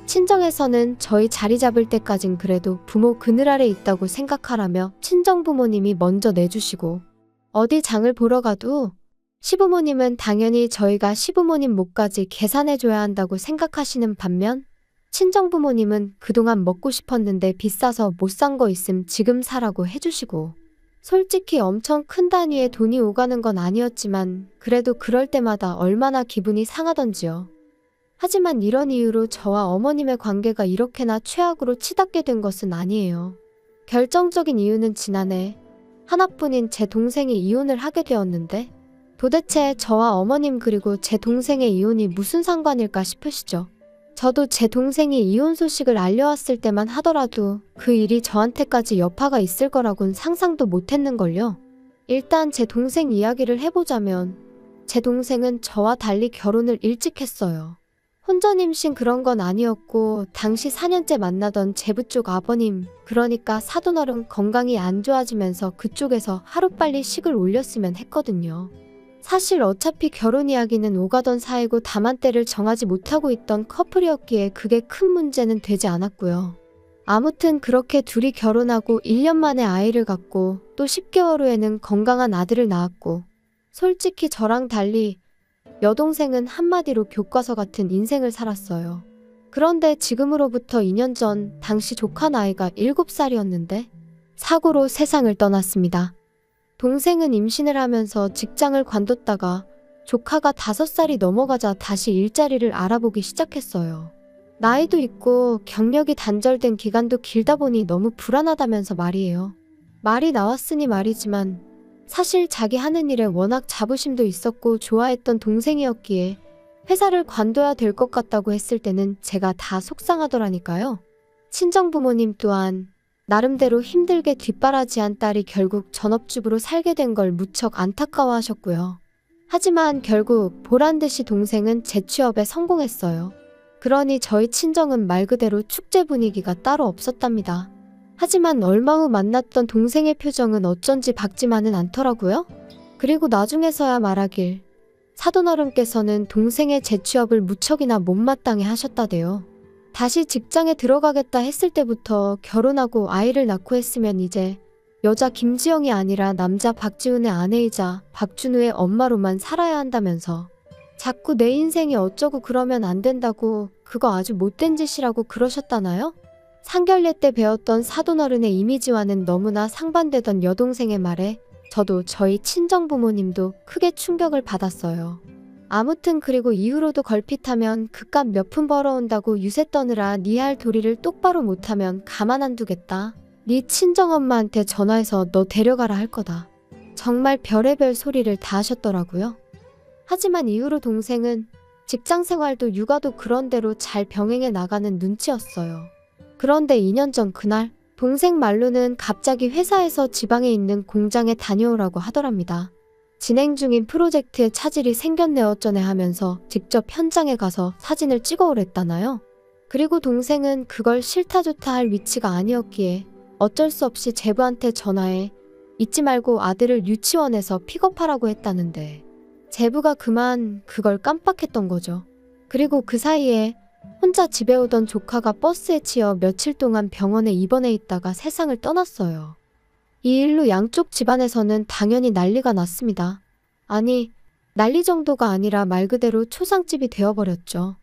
친정에서는 저희 자리 잡을 때까진 그래도 부모 그늘 아래 있다고 생각하라며 친정부모님이 먼저 내주시고 어디 장을 보러 가도 시부모님은 당연히 저희가 시부모님 몫까지 계산해줘야 한다고 생각하시는 반면 친정부모님은 그동안 먹고 싶었는데 비싸서 못 산 거 있음 지금 사라고 해주시고 솔직히 엄청 큰 단위의 돈이 오가는 건 아니었지만 그래도 그럴 때마다 얼마나 기분이 상하던지요. 하지만 이런 이유로 저와 어머님의 관계가 이렇게나 최악으로 치닫게 된 것은 아니에요. 결정적인 이유는 지난해 하나뿐인 제 동생이 이혼을 하게 되었는데 도대체 저와 어머님 그리고 제 동생의 이혼이 무슨 상관일까 싶으시죠? 저도 제 동생이 이혼 소식을 알려왔을 때만 하더라도 그 일이 저한테까지 여파가 있을 거라곤 상상도 못했는걸요. 일단 제 동생 이야기를 해보자면 제 동생은 저와 달리 결혼을 일찍 했어요. 혼전 임신 그런 건 아니었고 당시 4년째 만나던 제부 쪽 아버님 그러니까 사돈어른 건강이 안 좋아지면서 그쪽에서 하루빨리 식을 올렸으면 했거든요. 사실 어차피 결혼 이야기는 오가던 사이고 다만 때를 정하지 못하고 있던 커플이었기에 그게 큰 문제는 되지 않았고요. 아무튼 그렇게 둘이 결혼하고 1년 만에 아이를 갖고 또 10개월 후에는 건강한 아들을 낳았고 솔직히 저랑 달리 여동생은 한마디로 교과서 같은 인생을 살았어요. 그런데 지금으로부터 2년 전 당시 조카 나이가 7살이었는데 사고로 세상을 떠났습니다. 동생은 임신을 하면서 직장을 관뒀다가 조카가 5살이 넘어가자 다시 일자리를 알아보기 시작했어요. 나이도 있고 경력이 단절된 기간도 길다 보니 너무 불안하다면서 말이에요. 말이 나왔으니 말이지만 사실 자기 하는 일에 워낙 자부심도 있었고 좋아했던 동생이었기에 회사를 관둬야 될 것 같다고 했을 때는 제가 다 속상하더라니까요. 친정부모님 또한 나름대로 힘들게 뒷바라지한 딸이 결국 전업주부로 살게 된 걸 무척 안타까워하셨고요. 하지만 결국 보란듯이 동생은 재취업에 성공했어요. 그러니 저희 친정은 말 그대로 축제 분위기가 따로 없었답니다. 하지만 얼마 후 만났던 동생의 표정은 어쩐지 밝지만은 않더라고요. 그리고 나중에서야 말하길 사돈어른께서는 동생의 재취업을 무척이나 못마땅해 하셨다대요. 다시 직장에 들어가겠다 했을 때부터 결혼하고 아이를 낳고 했으면 이제 여자 김지영이 아니라 남자 박지훈의 아내이자 박준우의 엄마로만 살아야 한다면서 자꾸 내 인생이 어쩌고 그러면 안 된다고 그거 아주 못된 짓이라고 그러셨다나요? 상견례 때 배웠던 사돈어른의 이미지와는 너무나 상반되던 여동생의 말에 저도 저희 친정부모님도 크게 충격을 받았어요. 아무튼 그리고 이후로도 걸핏하면 그깟 몇 푼 벌어온다고 유세 떠느라 네 할 도리를 똑바로 못하면 가만 안 두겠다. 네 친정엄마한테 전화해서 너 데려가라 할 거다. 정말 별의별 소리를 다 하셨더라고요. 하지만 이후로 동생은 직장생활도 육아도 그런대로 잘 병행해 나가는 눈치였어요. 그런데 2년 전 그날 동생 말로는 갑자기 회사에서 지방에 있는 공장에 다녀오라고 하더랍니다. 진행 중인 프로젝트에 차질이 생겼네 어쩌네 하면서 직접 현장에 가서 사진을 찍어오랬다나요. 그리고 동생은 그걸 싫다 좋다 할 위치가 아니었기에 어쩔 수 없이 제부한테 전화해 잊지 말고 아들을 유치원에서 픽업하라고 했다는데 제부가 그만 그걸 깜빡했던 거죠. 그리고 그 사이에 혼자 집에 오던 조카가 버스에 치여 며칠 동안 병원에 입원해 있다가 세상을 떠났어요. 이 일로 양쪽 집안에서는 당연히 난리가 났습니다. 아니, 난리 정도가 아니라 말 그대로 초상집이 되어버렸죠.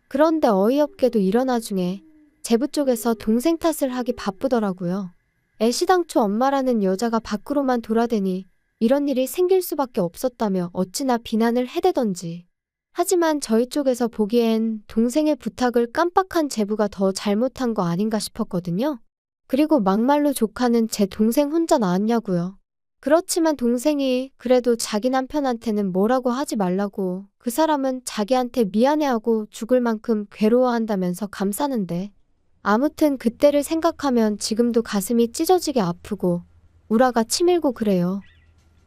그런데 어이없게도 일어나 중에 제부 쪽에서 동생 탓을 하기 바쁘더라고요. 애시당초 엄마라는 여자가 밖으로만 돌아대니 이런 일이 생길 수밖에 없었다며 어찌나 비난을 해대던지. 하지만 저희 쪽에서 보기엔 동생의 부탁을 깜빡한 제부가 더 잘못한 거 아닌가 싶었거든요. 그리고 막말로 조카는 제 동생 혼자 낳았냐고요. 그렇지만 동생이 그래도 자기 남편한테는 뭐라고 하지 말라고 그 사람은 자기한테 미안해하고 죽을 만큼 괴로워한다면서 감싸는데 아무튼 그때를 생각하면 지금도 가슴이 찢어지게 아프고 우라가 치밀고 그래요.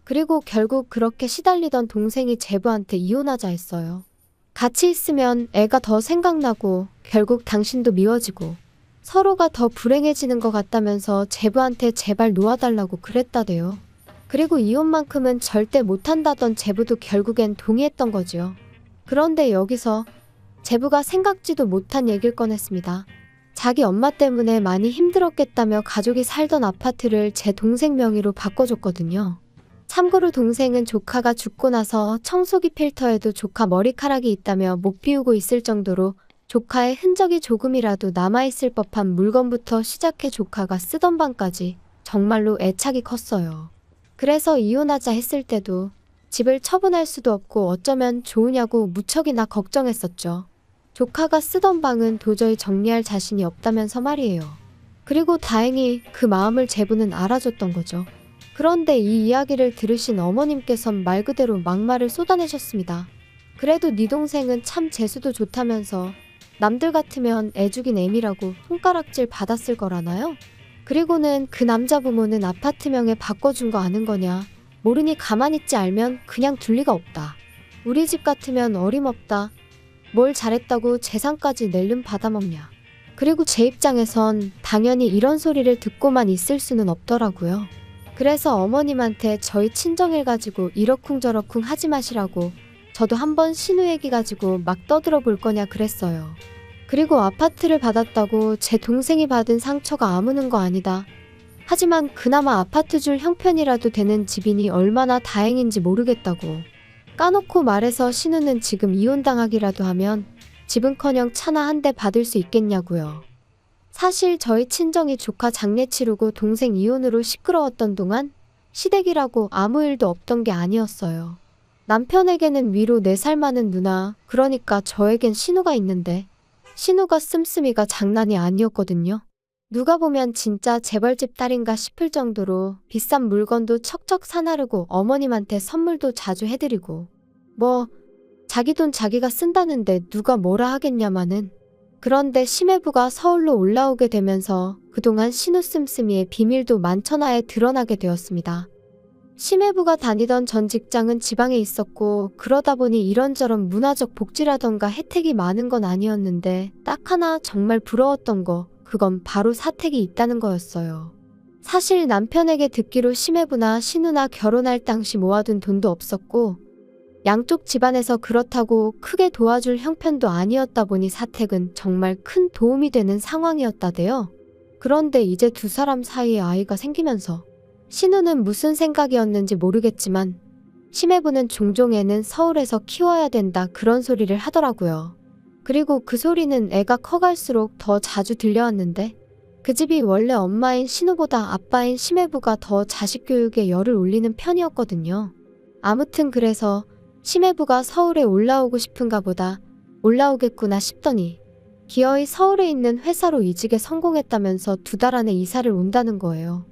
그리고 결국 그렇게 시달리던 동생이 제부한테 이혼하자 했어요. 같이 있으면 애가 더 생각나고 결국 당신도 미워지고 서로가 더 불행해지는 것 같다면서 제부한테 제발 놓아달라고 그랬다대요. 그리고 이혼만큼은 절대 못한다던 제부도 결국엔 동의했던 거지요. 그런데 여기서 제부가 생각지도 못한 얘기를 꺼냈습니다. 자기 엄마 때문에 많이 힘들었겠다며 가족이 살던 아파트를 제 동생 명의로 바꿔줬거든요. 참고로 동생은 조카가 죽고 나서 청소기 필터에도 조카 머리카락이 있다며 못 비우고 있을 정도로 조카의 흔적이 조금이라도 남아있을 법한 물건부터 시작해 조카가 쓰던 방까지 정말로 애착이 컸어요. 그래서 이혼하자 했을 때도 집을 처분할 수도 없고 어쩌면 좋으냐고 무척이나 걱정했었죠. 조카가 쓰던 방은 도저히 정리할 자신이 없다면서 말이에요. 그리고 다행히 그 마음을 제부는 알아줬던 거죠. 그런데 이 이야기를 들으신 어머님께선 말 그대로 막말을 쏟아내셨습니다. 그래도 네 동생은 참 재수도 좋다면서 남들 같으면 애 죽인 애미라고 손가락질 받았을 거라나요? 그리고는 그 남자 부모는 아파트 명에 바꿔준 거 아는 거냐? 모르니 가만히 있지 알면 그냥 둘 리가 없다. 우리 집 같으면 어림없다. 뭘 잘했다고 재산까지 낼름 받아먹냐. 그리고 제 입장에선 당연히 이런 소리를 듣고만 있을 수는 없더라고요. 그래서 어머님한테 저희 친정일 가지고 이러쿵저러쿵 하지 마시라고 저도 한번 신우 얘기 가지고 막 떠들어 볼 거냐 그랬어요. 그리고 아파트를 받았다고 제 동생이 받은 상처가 아무는 거 아니다. 하지만 그나마 아파트줄 형편이라도 되는 집이니 얼마나 다행인지 모르겠다고. 까놓고 말해서 신우는 지금 이혼당하기라도 하면 집은커녕 차나 한 대 받을 수 있겠냐고요. 사실 저희 친정이 조카 장례 치르고 동생 이혼으로 시끄러웠던 동안 시댁이라고 아무 일도 없던 게 아니었어요. 남편에게는 위로 4살 많은 누나, 그러니까 저에겐 신우가 있는데 신우가 씀씀이가 장난이 아니었거든요. 누가 보면 진짜 재벌집 딸인가 싶을 정도로 비싼 물건도 척척 사나르고 어머님한테 선물도 자주 해드리고 자기 돈 자기가 쓴다는데 누가 뭐라 하겠냐마는. 그런데 심해부가 서울로 올라오게 되면서 그동안 신우 씀씀이의 비밀도 만천하에 드러나게 되었습니다. 심해부가 다니던 전 직장은 지방에 있었고 그러다 보니 이런저런 문화적 복지라던가 혜택이 많은 건 아니었는데 딱 하나 정말 부러웠던 거, 그건 바로 사택이 있다는 거였어요. 사실 남편에게 듣기로 심해부나 신우나 결혼할 당시 모아둔 돈도 없었고 양쪽 집안에서 그렇다고 크게 도와줄 형편도 아니었다 보니 사택은 정말 큰 도움이 되는 상황이었다대요. 그런데 이제 두 사람 사이에 아이가 생기면서 신우는 무슨 생각이었는지 모르겠지만 심해부는 종종 애는 서울에서 키워야 된다 그런 소리를 하더라고요. 그리고 그 소리는 애가 커갈수록 더 자주 들려왔는데 그 집이 원래 엄마인 신우보다 아빠인 심해부가 더 자식 교육에 열을 올리는 편이었거든요. 아무튼 그래서 심해부가 서울에 올라오고 싶은가 보다 올라오겠구나 싶더니 기어이 서울에 있는 회사로 이직에 성공했다면서 2달 안에 이사를 온다는 거예요.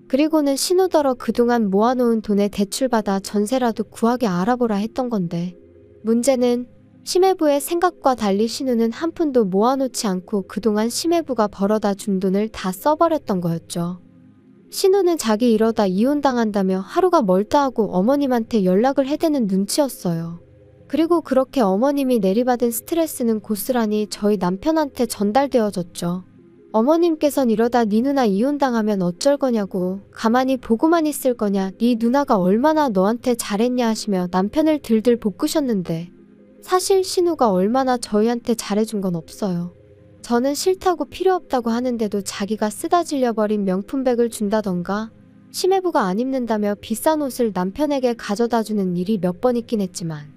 그리고는 신우더러 그동안 모아놓은 돈에 대출받아 전세라도 구하게 알아보라 했던 건데 문제는 심해부의 생각과 달리 신우는 한 푼도 모아놓지 않고 그동안 심해부가 벌어다 준 돈을 다 써버렸던 거였죠. 신우는 자기 이러다 이혼당한다며 하루가 멀다 하고 어머님한테 연락을 해대는 눈치였어요. 그리고 그렇게 어머님이 내리받은 스트레스는 고스란히 저희 남편한테 전달되어졌죠. 어머님께선 이러다 네 누나 이혼당하면 어쩔 거냐고, 가만히 보고만 있을 거냐, 네 누나가 얼마나 너한테 잘했냐 하시며 남편을 들들 볶으셨는데 사실 신우가 얼마나 저희한테 잘해준 건 없어요. 저는 싫다고 필요 없다고 하는데도 자기가 쓰다 질려버린 명품백을 준다던가 심해부가 안 입는다며 비싼 옷을 남편에게 가져다주는 일이 몇 번 있긴 했지만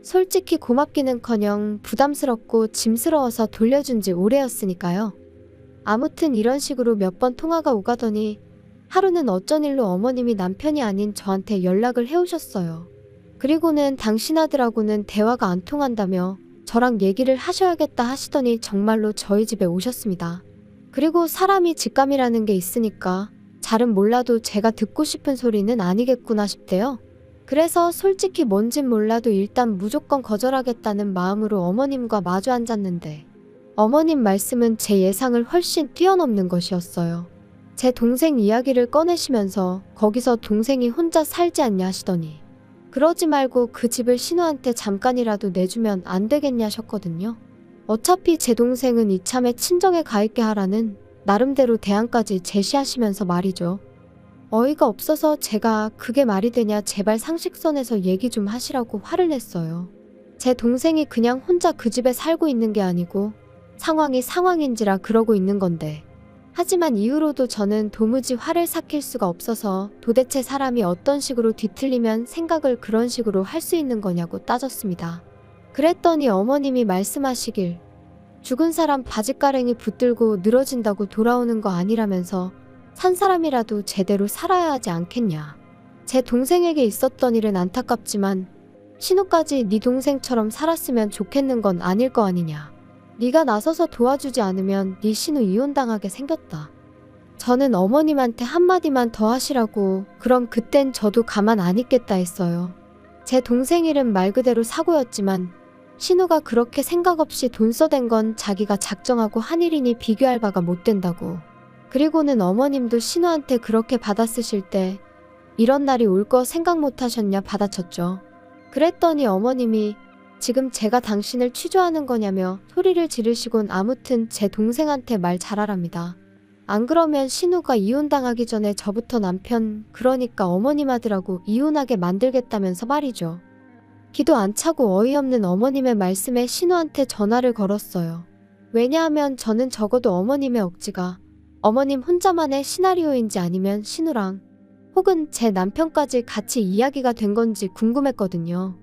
솔직히 고맙기는커녕 부담스럽고 짐스러워서 돌려준 지 오래였으니까요. 아무튼 이런 식으로 몇 번 통화가 오가더니 하루는 어쩐 일로 어머님이 남편이 아닌 저한테 연락을 해오셨어요. 그리고는 당신 아들하고는 대화가 안 통한다며 저랑 얘기를 하셔야겠다 하시더니 정말로 저희 집에 오셨습니다. 그리고 사람이 직감이라는 게 있으니까 잘은 몰라도 제가 듣고 싶은 소리는 아니겠구나 싶대요. 그래서 솔직히 뭔진 몰라도 일단 무조건 거절하겠다는 마음으로 어머님과 마주 앉았는데 어머님 말씀은 제 예상을 훨씬 뛰어넘는 것이었어요. 제 동생 이야기를 꺼내시면서 거기서 동생이 혼자 살지 않냐 하시더니 그러지 말고 그 집을 신우한테 잠깐이라도 내주면 안 되겠냐 하셨거든요. 어차피 제 동생은 이참에 친정에 가 있게 하라는 나름대로 대안까지 제시하시면서 말이죠. 어이가 없어서 제가 그게 말이 되냐 제발 상식선에서 얘기 좀 하시라고 화를 냈어요. 제 동생이 그냥 혼자 그 집에 살고 있는 게 아니고 상황이 상황인지라 그러고 있는 건데 하지만 이후로도 저는 도무지 화를 삭힐 수가 없어서 도대체 사람이 어떤 식으로 뒤틀리면 생각을 그런 식으로 할 수 있는 거냐고 따졌습니다. 그랬더니 어머님이 말씀하시길 죽은 사람 바짓가랭이 붙들고 늘어진다고 돌아오는 거 아니라면서 산 사람이라도 제대로 살아야 하지 않겠냐. 제 동생에게 있었던 일은 안타깝지만 신우까지 네 동생처럼 살았으면 좋겠는 건 아닐 거 아니냐. 네가 나서서 도와주지 않으면 네 신우 이혼당하게 생겼다. 저는 어머님한테 한마디만 더 하시라고 그럼 그땐 저도 가만 안 있겠다 했어요. 제 동생 일은 말 그대로 사고였지만 신우가 그렇게 생각 없이 돈 써댄 건 자기가 작정하고 한 일이니 비교할 바가 못 된다고. 그리고는 어머님도 신우한테 그렇게 받아쓰실 때 이런 날이 올 거 생각 못 하셨냐 받아쳤죠. 그랬더니 어머님이 지금 제가 당신을 취조하는 거냐며 소리를 지르시곤 아무튼 제 동생한테 말 잘하랍니다. 안 그러면 신우가 이혼당하기 전에 저부터 남편, 그러니까 어머님 아들하고 이혼하게 만들겠다면서 말이죠. 기도 안 차고 어이없는 어머님의 말씀에 신우한테 전화를 걸었어요. 왜냐하면 저는 적어도 어머님의 억지가 어머님 혼자만의 시나리오인지 아니면 신우랑 혹은 제 남편까지 같이 이야기가 된 건지 궁금했거든요.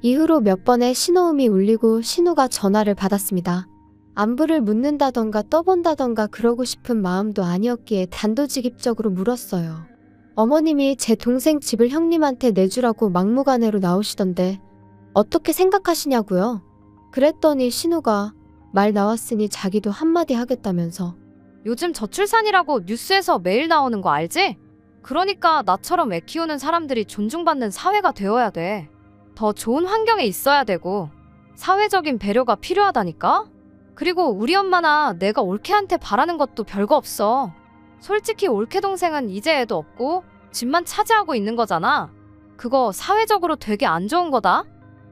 이후로 몇 번의 신호음이 울리고 신우가 전화를 받았습니다. 안부를 묻는다던가 떠본다던가 그러고 싶은 마음도 아니었기에 단도직입적으로 물었어요. 어머님이 제 동생 집을 형님한테 내주라고 막무가내로 나오시던데 어떻게 생각하시냐고요? 그랬더니 신우가 말 나왔으니 자기도 한마디 하겠다면서. 요즘 저출산이라고 뉴스에서 매일 나오는 거 알지? 그러니까 나처럼 애 키우는 사람들이 존중받는 사회가 되어야 돼. 더 좋은 환경에 있어야 되고 사회적인 배려가 필요하다니까? 그리고 우리 엄마나 내가 올케한테 바라는 것도 별거 없어. 솔직히 올케 동생은 이제 애도 없고 집만 차지하고 있는 거잖아. 그거 사회적으로 되게 안 좋은 거다.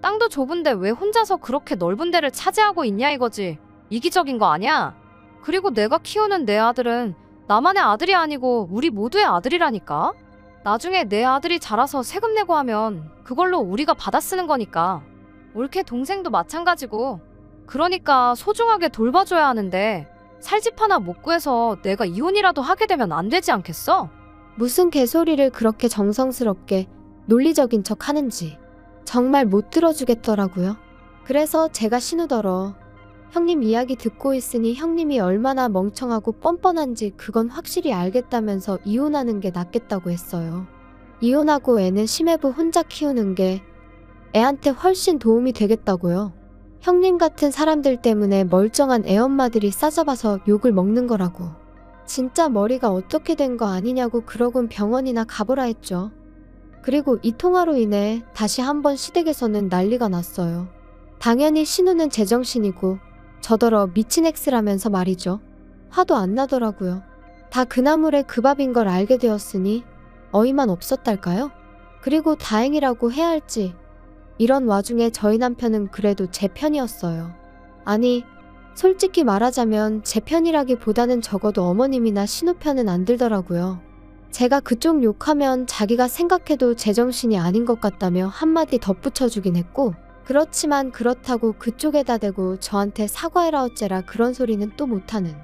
땅도 좁은데 왜 혼자서 그렇게 넓은 데를 차지하고 있냐 이거지. 이기적인 거 아니야? 그리고 내가 키우는 내 아들은 나만의 아들이 아니고 우리 모두의 아들이라니까? 나중에 내 아들이 자라서 세금 내고 하면 그걸로 우리가 받아 쓰는 거니까. 올케 동생도 마찬가지고. 그러니까 소중하게 돌봐줘야 하는데 살 집 하나 못 구해서 내가 이혼이라도 하게 되면 안 되지 않겠어? 무슨 개소리를 그렇게 정성스럽게 논리적인 척 하는지 정말 못 들어주겠더라고요. 그래서 제가 신우더러 형님 이야기 듣고 있으니 형님이 얼마나 멍청하고 뻔뻔한지 그건 확실히 알겠다면서 이혼하는 게 낫겠다고 했어요. 이혼하고 애는 심해부 혼자 키우는 게 애한테 훨씬 도움이 되겠다고요. 형님 같은 사람들 때문에 멀쩡한 애엄마들이 싸잡아서 욕을 먹는 거라고. 진짜 머리가 어떻게 된 거 아니냐고 그러곤 병원이나 가보라 했죠. 그리고 이 통화로 인해 다시 한번 시댁에서는 난리가 났어요. 당연히 신우는 제정신이고 저더러 미친 X라면서 말이죠. 화도 안 나더라고요. 다 그나물의 그 밥인 걸 알게 되었으니 어이만 없었달까요? 그리고 다행이라고 해야 할지 이런 와중에 저희 남편은 그래도 제 편이었어요. 아니 솔직히 말하자면 제 편이라기보다는 적어도 어머님이나 신우 편은 안 들더라고요. 제가 그쪽 욕하면 자기가 생각해도 제정신이 아닌 것 같다며 한마디 덧붙여주긴 했고 그렇지만 그렇다고 그쪽에다 대고 저한테 사과해라 어째라 그런 소리는 또 못하는.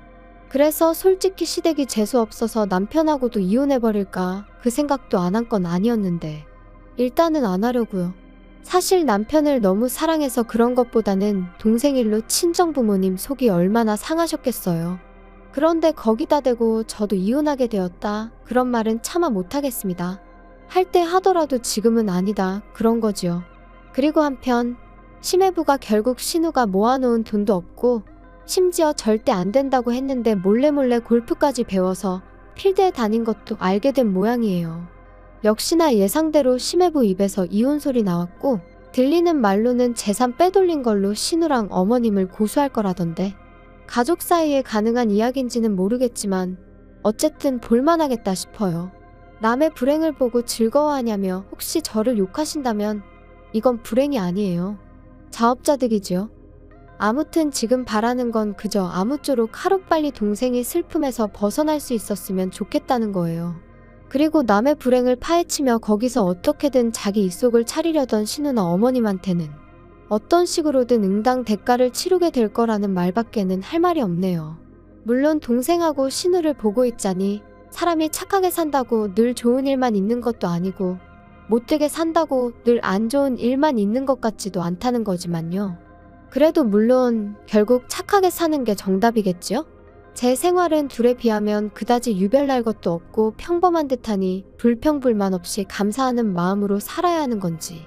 그래서 솔직히 시댁이 재수없어서 남편하고도 이혼해버릴까 그 생각도 안 한 건 아니었는데 일단은 안 하려고요. 사실 남편을 너무 사랑해서 그런 것보다는 동생 일로 친정부모님 속이 얼마나 상하셨겠어요. 그런데 거기다 대고 저도 이혼하게 되었다 그런 말은 차마 못하겠습니다. 할 때 하더라도 지금은 아니다 그런 거지요. 그리고 한편 심해부가 결국 신우가 모아놓은 돈도 없고 심지어 절대 안 된다고 했는데 몰래몰래 골프까지 배워서 필드에 다닌 것도 알게 된 모양이에요. 역시나 예상대로 심해부 입에서 이혼 소리 나왔고 들리는 말로는 재산 빼돌린 걸로 신우랑 어머님을 고소할 거라던데 가족 사이에 가능한 이야기인지는 모르겠지만 어쨌든 볼만하겠다 싶어요. 남의 불행을 보고 즐거워하냐며 혹시 저를 욕하신다면 이건 불행이 아니에요. 자업자득이지요. 아무튼 지금 바라는 건 그저 아무쪼록 하루빨리 동생이 슬픔에서 벗어날 수 있었으면 좋겠다는 거예요. 그리고 남의 불행을 파헤치며 거기서 어떻게든 자기 입속을 차리려던 신우나 어머님한테는 어떤 식으로든 응당 대가를 치르게 될 거라는 말밖에는 할 말이 없네요. 물론 동생하고 신우를 보고 있자니 사람이 착하게 산다고 늘 좋은 일만 있는 것도 아니고 못되게 산다고 늘 안 좋은 일만 있는 것 같지도 않다는 거지만요. 그래도 물론 결국 착하게 사는 게 정답이겠지요? 제 생활은 둘에 비하면 그다지 유별날 것도 없고 평범한 듯하니 불평불만 없이 감사하는 마음으로 살아야 하는 건지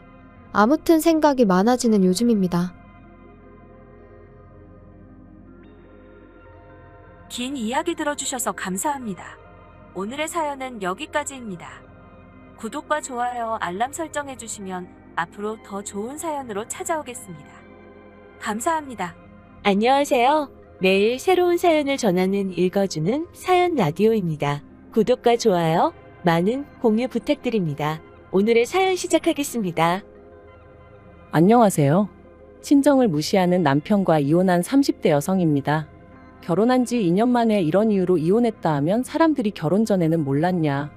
아무튼 생각이 많아지는 요즘입니다. 긴 이야기 들어주셔서 감사합니다. 오늘의 사연은 여기까지입니다. 구독과 좋아요, 알람 설정해주시면 앞으로 더 좋은 사연으로 찾아오겠습니다. 감사합니다. 안녕하세요. 매일 새로운 사연을 전하는 읽어주는 사연 라디오입니다. 구독과 좋아요, 많은 공유 부탁드립니다. 오늘의 사연 시작하겠습니다. 안녕하세요. 친정을 무시하는 남편과 이혼한 30대 여성입니다. 결혼한 지 2년 만에 이런 이유로 이혼했다 하면 사람들이 결혼 전에는 몰랐냐,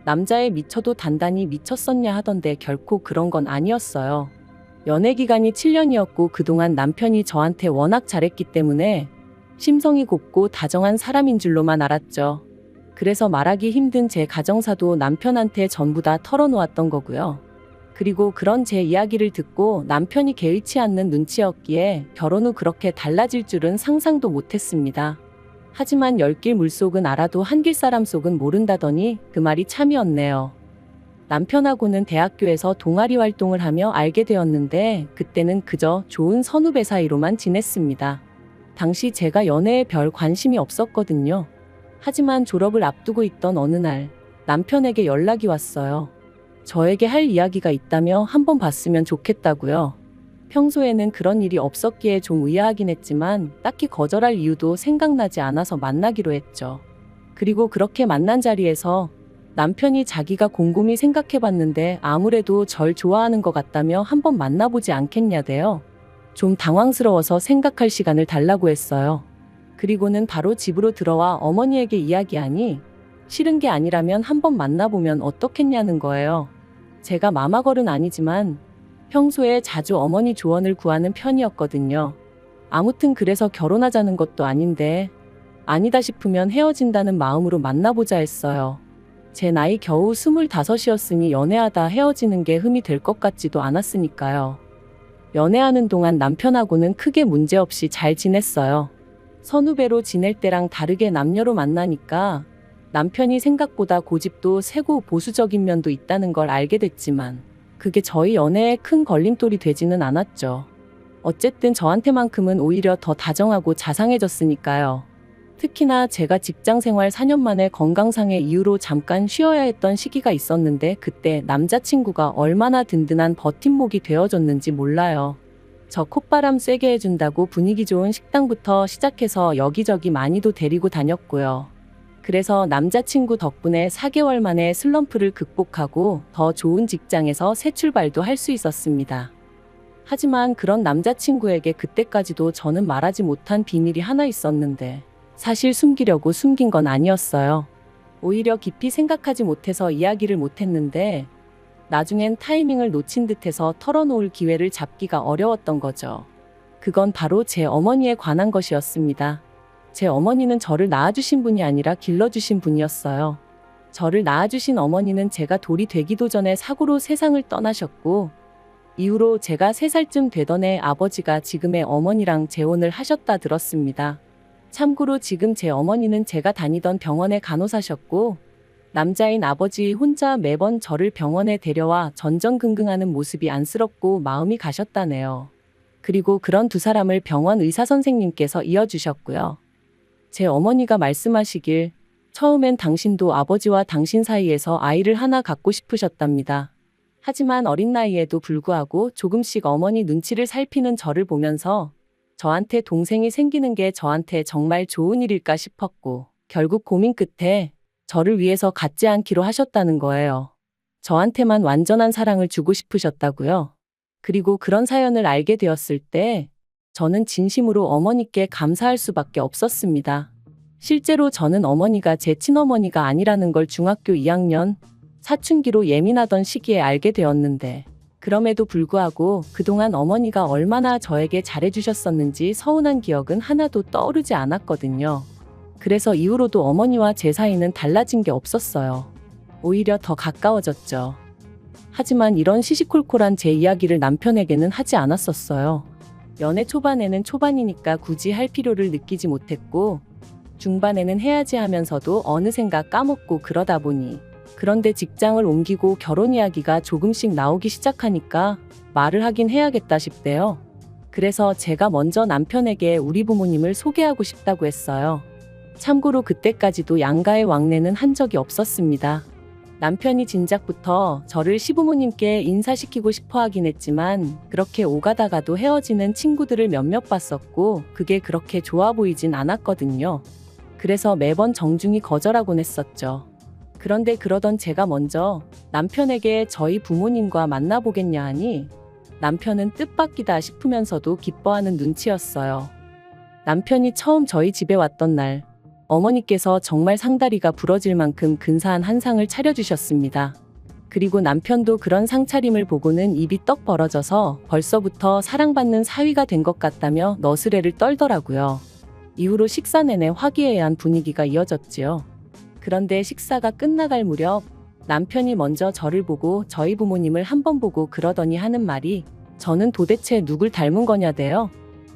남자에 미쳐도 단단히 미쳤었냐 하던데 결코 그런 건 아니었어요. 연애 기간이 7년이었고 그동안 남편이 저한테 워낙 잘했기 때문에 심성이 곱고 다정한 사람인 줄로만 알았죠. 그래서 말하기 힘든 제 가정사도 남편한테 전부 다 털어놓았던 거고요. 그리고 그런 제 이야기를 듣고 남편이 개의치 않는 눈치였기에 결혼 후 그렇게 달라질 줄은 상상도 못했습니다. 하지만 열길 물속은 알아도 한길 사람 속은 모른다더니 그 말이 참이었네요. 남편하고는 대학교에서 동아리 활동을 하며 알게 되었는데 그때는 그저 좋은 선후배 사이로만 지냈습니다. 당시 제가 연애에 별 관심이 없었거든요. 하지만 졸업을 앞두고 있던 어느 날 남편에게 연락이 왔어요. 저에게 할 이야기가 있다며 한번 봤으면 좋겠다고요. 평소에는 그런 일이 없었기에 좀 의아하긴 했지만 딱히 거절할 이유도 생각나지 않아서 만나기로 했죠. 그리고 그렇게 만난 자리에서 남편이 자기가 곰곰이 생각해봤는데 아무래도 절 좋아하는 것 같다며 한번 만나보지 않겠냐대요. 좀 당황스러워서 생각할 시간을 달라고 했어요. 그리고는 바로 집으로 들어와 어머니에게 이야기하니 싫은 게 아니라면 한번 만나보면 어떻겠냐는 거예요. 제가 마마걸은 아니지만 평소에 자주 어머니 조언을 구하는 편이었거든요. 아무튼 그래서 결혼하자는 것도 아닌데 아니다 싶으면 헤어진다는 마음으로 만나보자 했어요. 제 나이 겨우 25이었으니 연애하다 헤어지는 게 흠이 될 것 같지도 않았으니까요. 연애하는 동안 남편하고는 크게 문제없이 잘 지냈어요. 선후배로 지낼 때랑 다르게 남녀로 만나니까 남편이 생각보다 고집도 세고 보수적인 면도 있다는 걸 알게 됐지만 그게 저희 연애에 큰 걸림돌이 되지는 않았죠. 어쨌든 저한테만큼은 오히려 더 다정하고 자상해졌으니까요. 특히나 제가 직장생활 4년 만에 건강상의 이유로 잠깐 쉬어야 했던 시기가 있었는데 그때 남자친구가 얼마나 든든한 버팀목이 되어줬는지 몰라요. 저 콧바람 쐬게 해준다고 분위기 좋은 식당부터 시작해서 여기저기 많이도 데리고 다녔고요. 그래서 남자친구 덕분에 4개월 만에 슬럼프를 극복하고 더 좋은 직장에서 새 출발도 할 수 있었습니다. 하지만 그런 남자친구에게 그때까지도 저는 말하지 못한 비밀이 하나 있었는데 사실 숨기려고 숨긴 건 아니었어요. 오히려 깊이 생각하지 못해서 이야기를 못했는데 나중엔 타이밍을 놓친 듯해서 털어놓을 기회를 잡기가 어려웠던 거죠. 그건 바로 제 어머니에 관한 것이었습니다. 제 어머니는 저를 낳아주신 분이 아니라 길러주신 분이었어요. 저를 낳아주신 어머니는 제가 돌이 되기도 전에 사고로 세상을 떠나셨고 이후로 제가 3살쯤 되던 해 아버지가 지금의 어머니랑 재혼을 하셨다 들었습니다. 참고로 지금 제 어머니는 제가 다니던 병원의 간호사셨고 남자인 아버지 혼자 매번 저를 병원에 데려와 전전긍긍하는 모습이 안쓰럽고 마음이 가셨다네요. 그리고 그런 두 사람을 병원 의사 선생님께서 이어주셨고요. 제 어머니가 말씀하시길 처음엔 당신도 아버지와 당신 사이에서 아이를 하나 갖고 싶으셨답니다. 하지만 어린 나이에도 불구하고 조금씩 어머니 눈치를 살피는 저를 보면서 저한테 동생이 생기는 게 저한테 정말 좋은 일일까 싶었고 결국 고민 끝에 저를 위해서 갖지 않기로 하셨다는 거예요. 저한테만 완전한 사랑을 주고 싶으셨다고요. 그리고 그런 사연을 알게 되었을 때 저는 진심으로 어머니께 감사할 수밖에 없었습니다. 실제로 저는 어머니가 제 친어머니가 아니라는 걸 중학교 2학년 사춘기로 예민하던 시기에 알게 되었는데 그럼에도 불구하고 그동안 어머니가 얼마나 저에게 잘해주셨었는지 서운한 기억은 하나도 떠오르지 않았거든요. 그래서 이후로도 어머니와 제 사이는 달라진 게 없었어요. 오히려 더 가까워졌죠. 하지만 이런 시시콜콜한 제 이야기를 남편에게는 하지 않았었어요. 연애 초반에는 초반이니까 굳이 할 필요를 느끼지 못했고 중반에는 해야지 하면서도 어느샌가 까먹고 그러다 보니 그런데 직장을 옮기고 결혼 이야기가 조금씩 나오기 시작하니까 말을 하긴 해야겠다 싶대요. 그래서 제가 먼저 남편에게 우리 부모님을 소개하고 싶다고 했어요. 참고로 그때까지도 양가의 왕래는 한 적이 없었습니다. 남편이 진작부터 저를 시부모님께 인사시키고 싶어 하긴 했지만 그렇게 오가다가도 헤어지는 친구들을 몇몇 봤었고 그게 그렇게 좋아 보이진 않았거든요. 그래서 매번 정중히 거절하곤 했었죠. 그런데 그러던 제가 먼저 남편에게 저희 부모님과 만나보겠냐 하니 남편은 뜻밖이다 싶으면서도 기뻐하는 눈치였어요. 남편이 처음 저희 집에 왔던 날 어머니께서 정말 상다리가 부러질 만큼 근사한 한상을 차려주셨습니다. 그리고 남편도 그런 상차림을 보고는 입이 떡 벌어져서 벌써부터 사랑받는 사위가 된 것 같다며 너스레를 떨더라고요. 이후로 식사 내내 화기애애한 분위기가 이어졌지요. 그런데 식사가 끝나갈 무렵 남편이 먼저 저를 보고 저희 부모님을 한번 보고 그러더니 하는 말이 저는 도대체 누굴 닮은 거냐대요.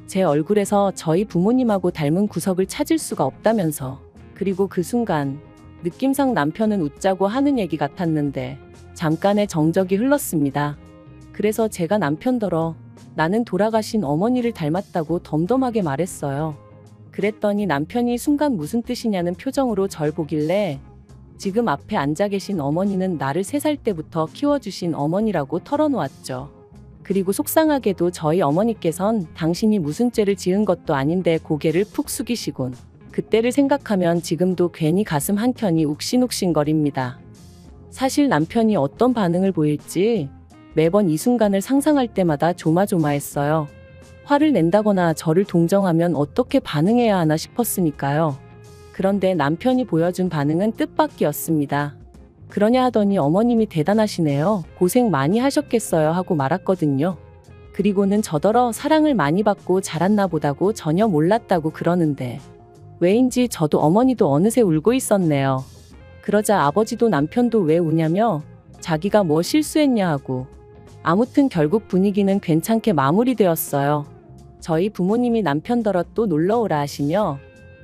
제 얼굴에서 저희 부모님하고 닮은 구석을 찾을 수가 없다면서. 그리고 그 순간 느낌상 남편은 웃자고 하는 얘기 같았는데 잠깐의 정적이 흘렀습니다. 그래서 제가 남편더러 나는 돌아가신 어머니를 닮았다고 덤덤하게 말했어요. 그랬더니 남편이 순간 무슨 뜻이냐는 표정으로 절 보길래 지금 앞에 앉아 계신 어머니는 나를 3살 때부터 키워주신 어머니라고 털어놓았죠. 그리고 속상하게도 저희 어머니께선 당신이 무슨 죄를 지은 것도 아닌데 고개를 푹 숙이시곤 그때를 생각하면 지금도 괜히 가슴 한켠이 욱신욱신거립니다. 사실 남편이 어떤 반응을 보일지 매번 이 순간을 상상할 때마다 조마조마했어요. 화를 낸다거나 저를 동정하면 어떻게 반응해야 하나 싶었으니까요. 그런데 남편이 보여준 반응은 뜻밖이었습니다. 그러냐 하더니 어머님이 대단하시네요. 고생 많이 하셨겠어요 하고 말았거든요. 그리고는 저더러 사랑을 많이 받고 자랐나 보다고 전혀 몰랐다고 그러는데 왜인지 저도 어머니도 어느새 울고 있었네요. 그러자 아버지도 남편도 왜 우냐며 자기가 뭐 실수했냐 하고 아무튼 결국 분위기는 괜찮게 마무리되었어요. 저희 부모님이 남편더러 또 놀러오라 하시며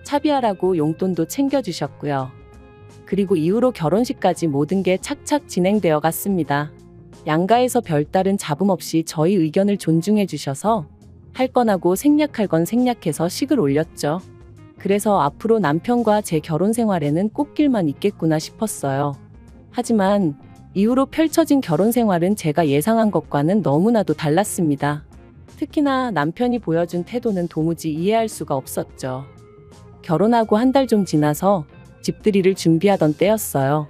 차비하라고 용돈도 챙겨주셨고요. 그리고 이후로 결혼식까지 모든 게 착착 진행되어 갔습니다. 양가에서 별다른 잡음 없이 저희 의견을 존중해 주셔서 할 건 하고 생략할 건 생략해서 식을 올렸죠. 그래서 앞으로 남편과 제 결혼 생활에는 꽃길만 있겠구나 싶었어요. 하지만 이후로 펼쳐진 결혼 생활은 제가 예상한 것과는 너무나도 달랐습니다. 특히나 남편이 보여준 태도는 도무지 이해할 수가 없었죠. 결혼하고 한 달 좀 지나서 집들이를 준비하던 때였어요.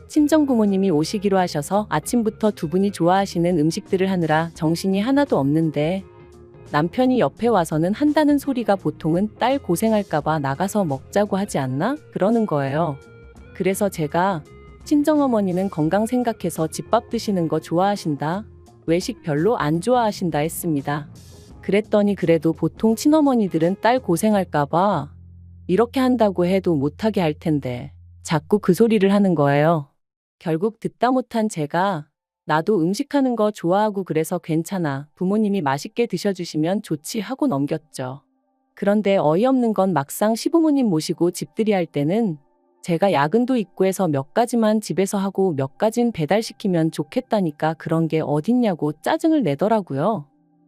친정부모님이 오시기로 하셔서 아침부터 두 분이 좋아하시는 음식들을 하느라 정신이 하나도 없는데 남편이 옆에 와서는 한다는 소리가 보통은 딸 고생할까봐 나가서 먹자고 하지 않나? 그러는 거예요. 그래서 제가 친정어머니는 건강 생각해서 집밥 드시는 거 좋아하신다. 외식 별로 안 좋아하신다 했습니다. 그랬더니 그래도 보통 친어머니들은 딸 고생할까봐 이렇게 한다고 해도 못하게 할 텐데 자꾸 그 소리를 하는 거예요. 결국 듣다 못한 제가 나도 음식하는 거 좋아하고 그래서 괜찮아. 부모님이 맛있게 드셔주시면 좋지 하고 넘겼죠. 그런데 어이없는 건 막상 시부모님 모시고 집들이 할 때는 제가 야근도 있고 해서 몇 가지만 집에서 하고 몇 가진 배달시키면 좋겠다니까 그런 게 어딨냐고 짜증을 내더라고요.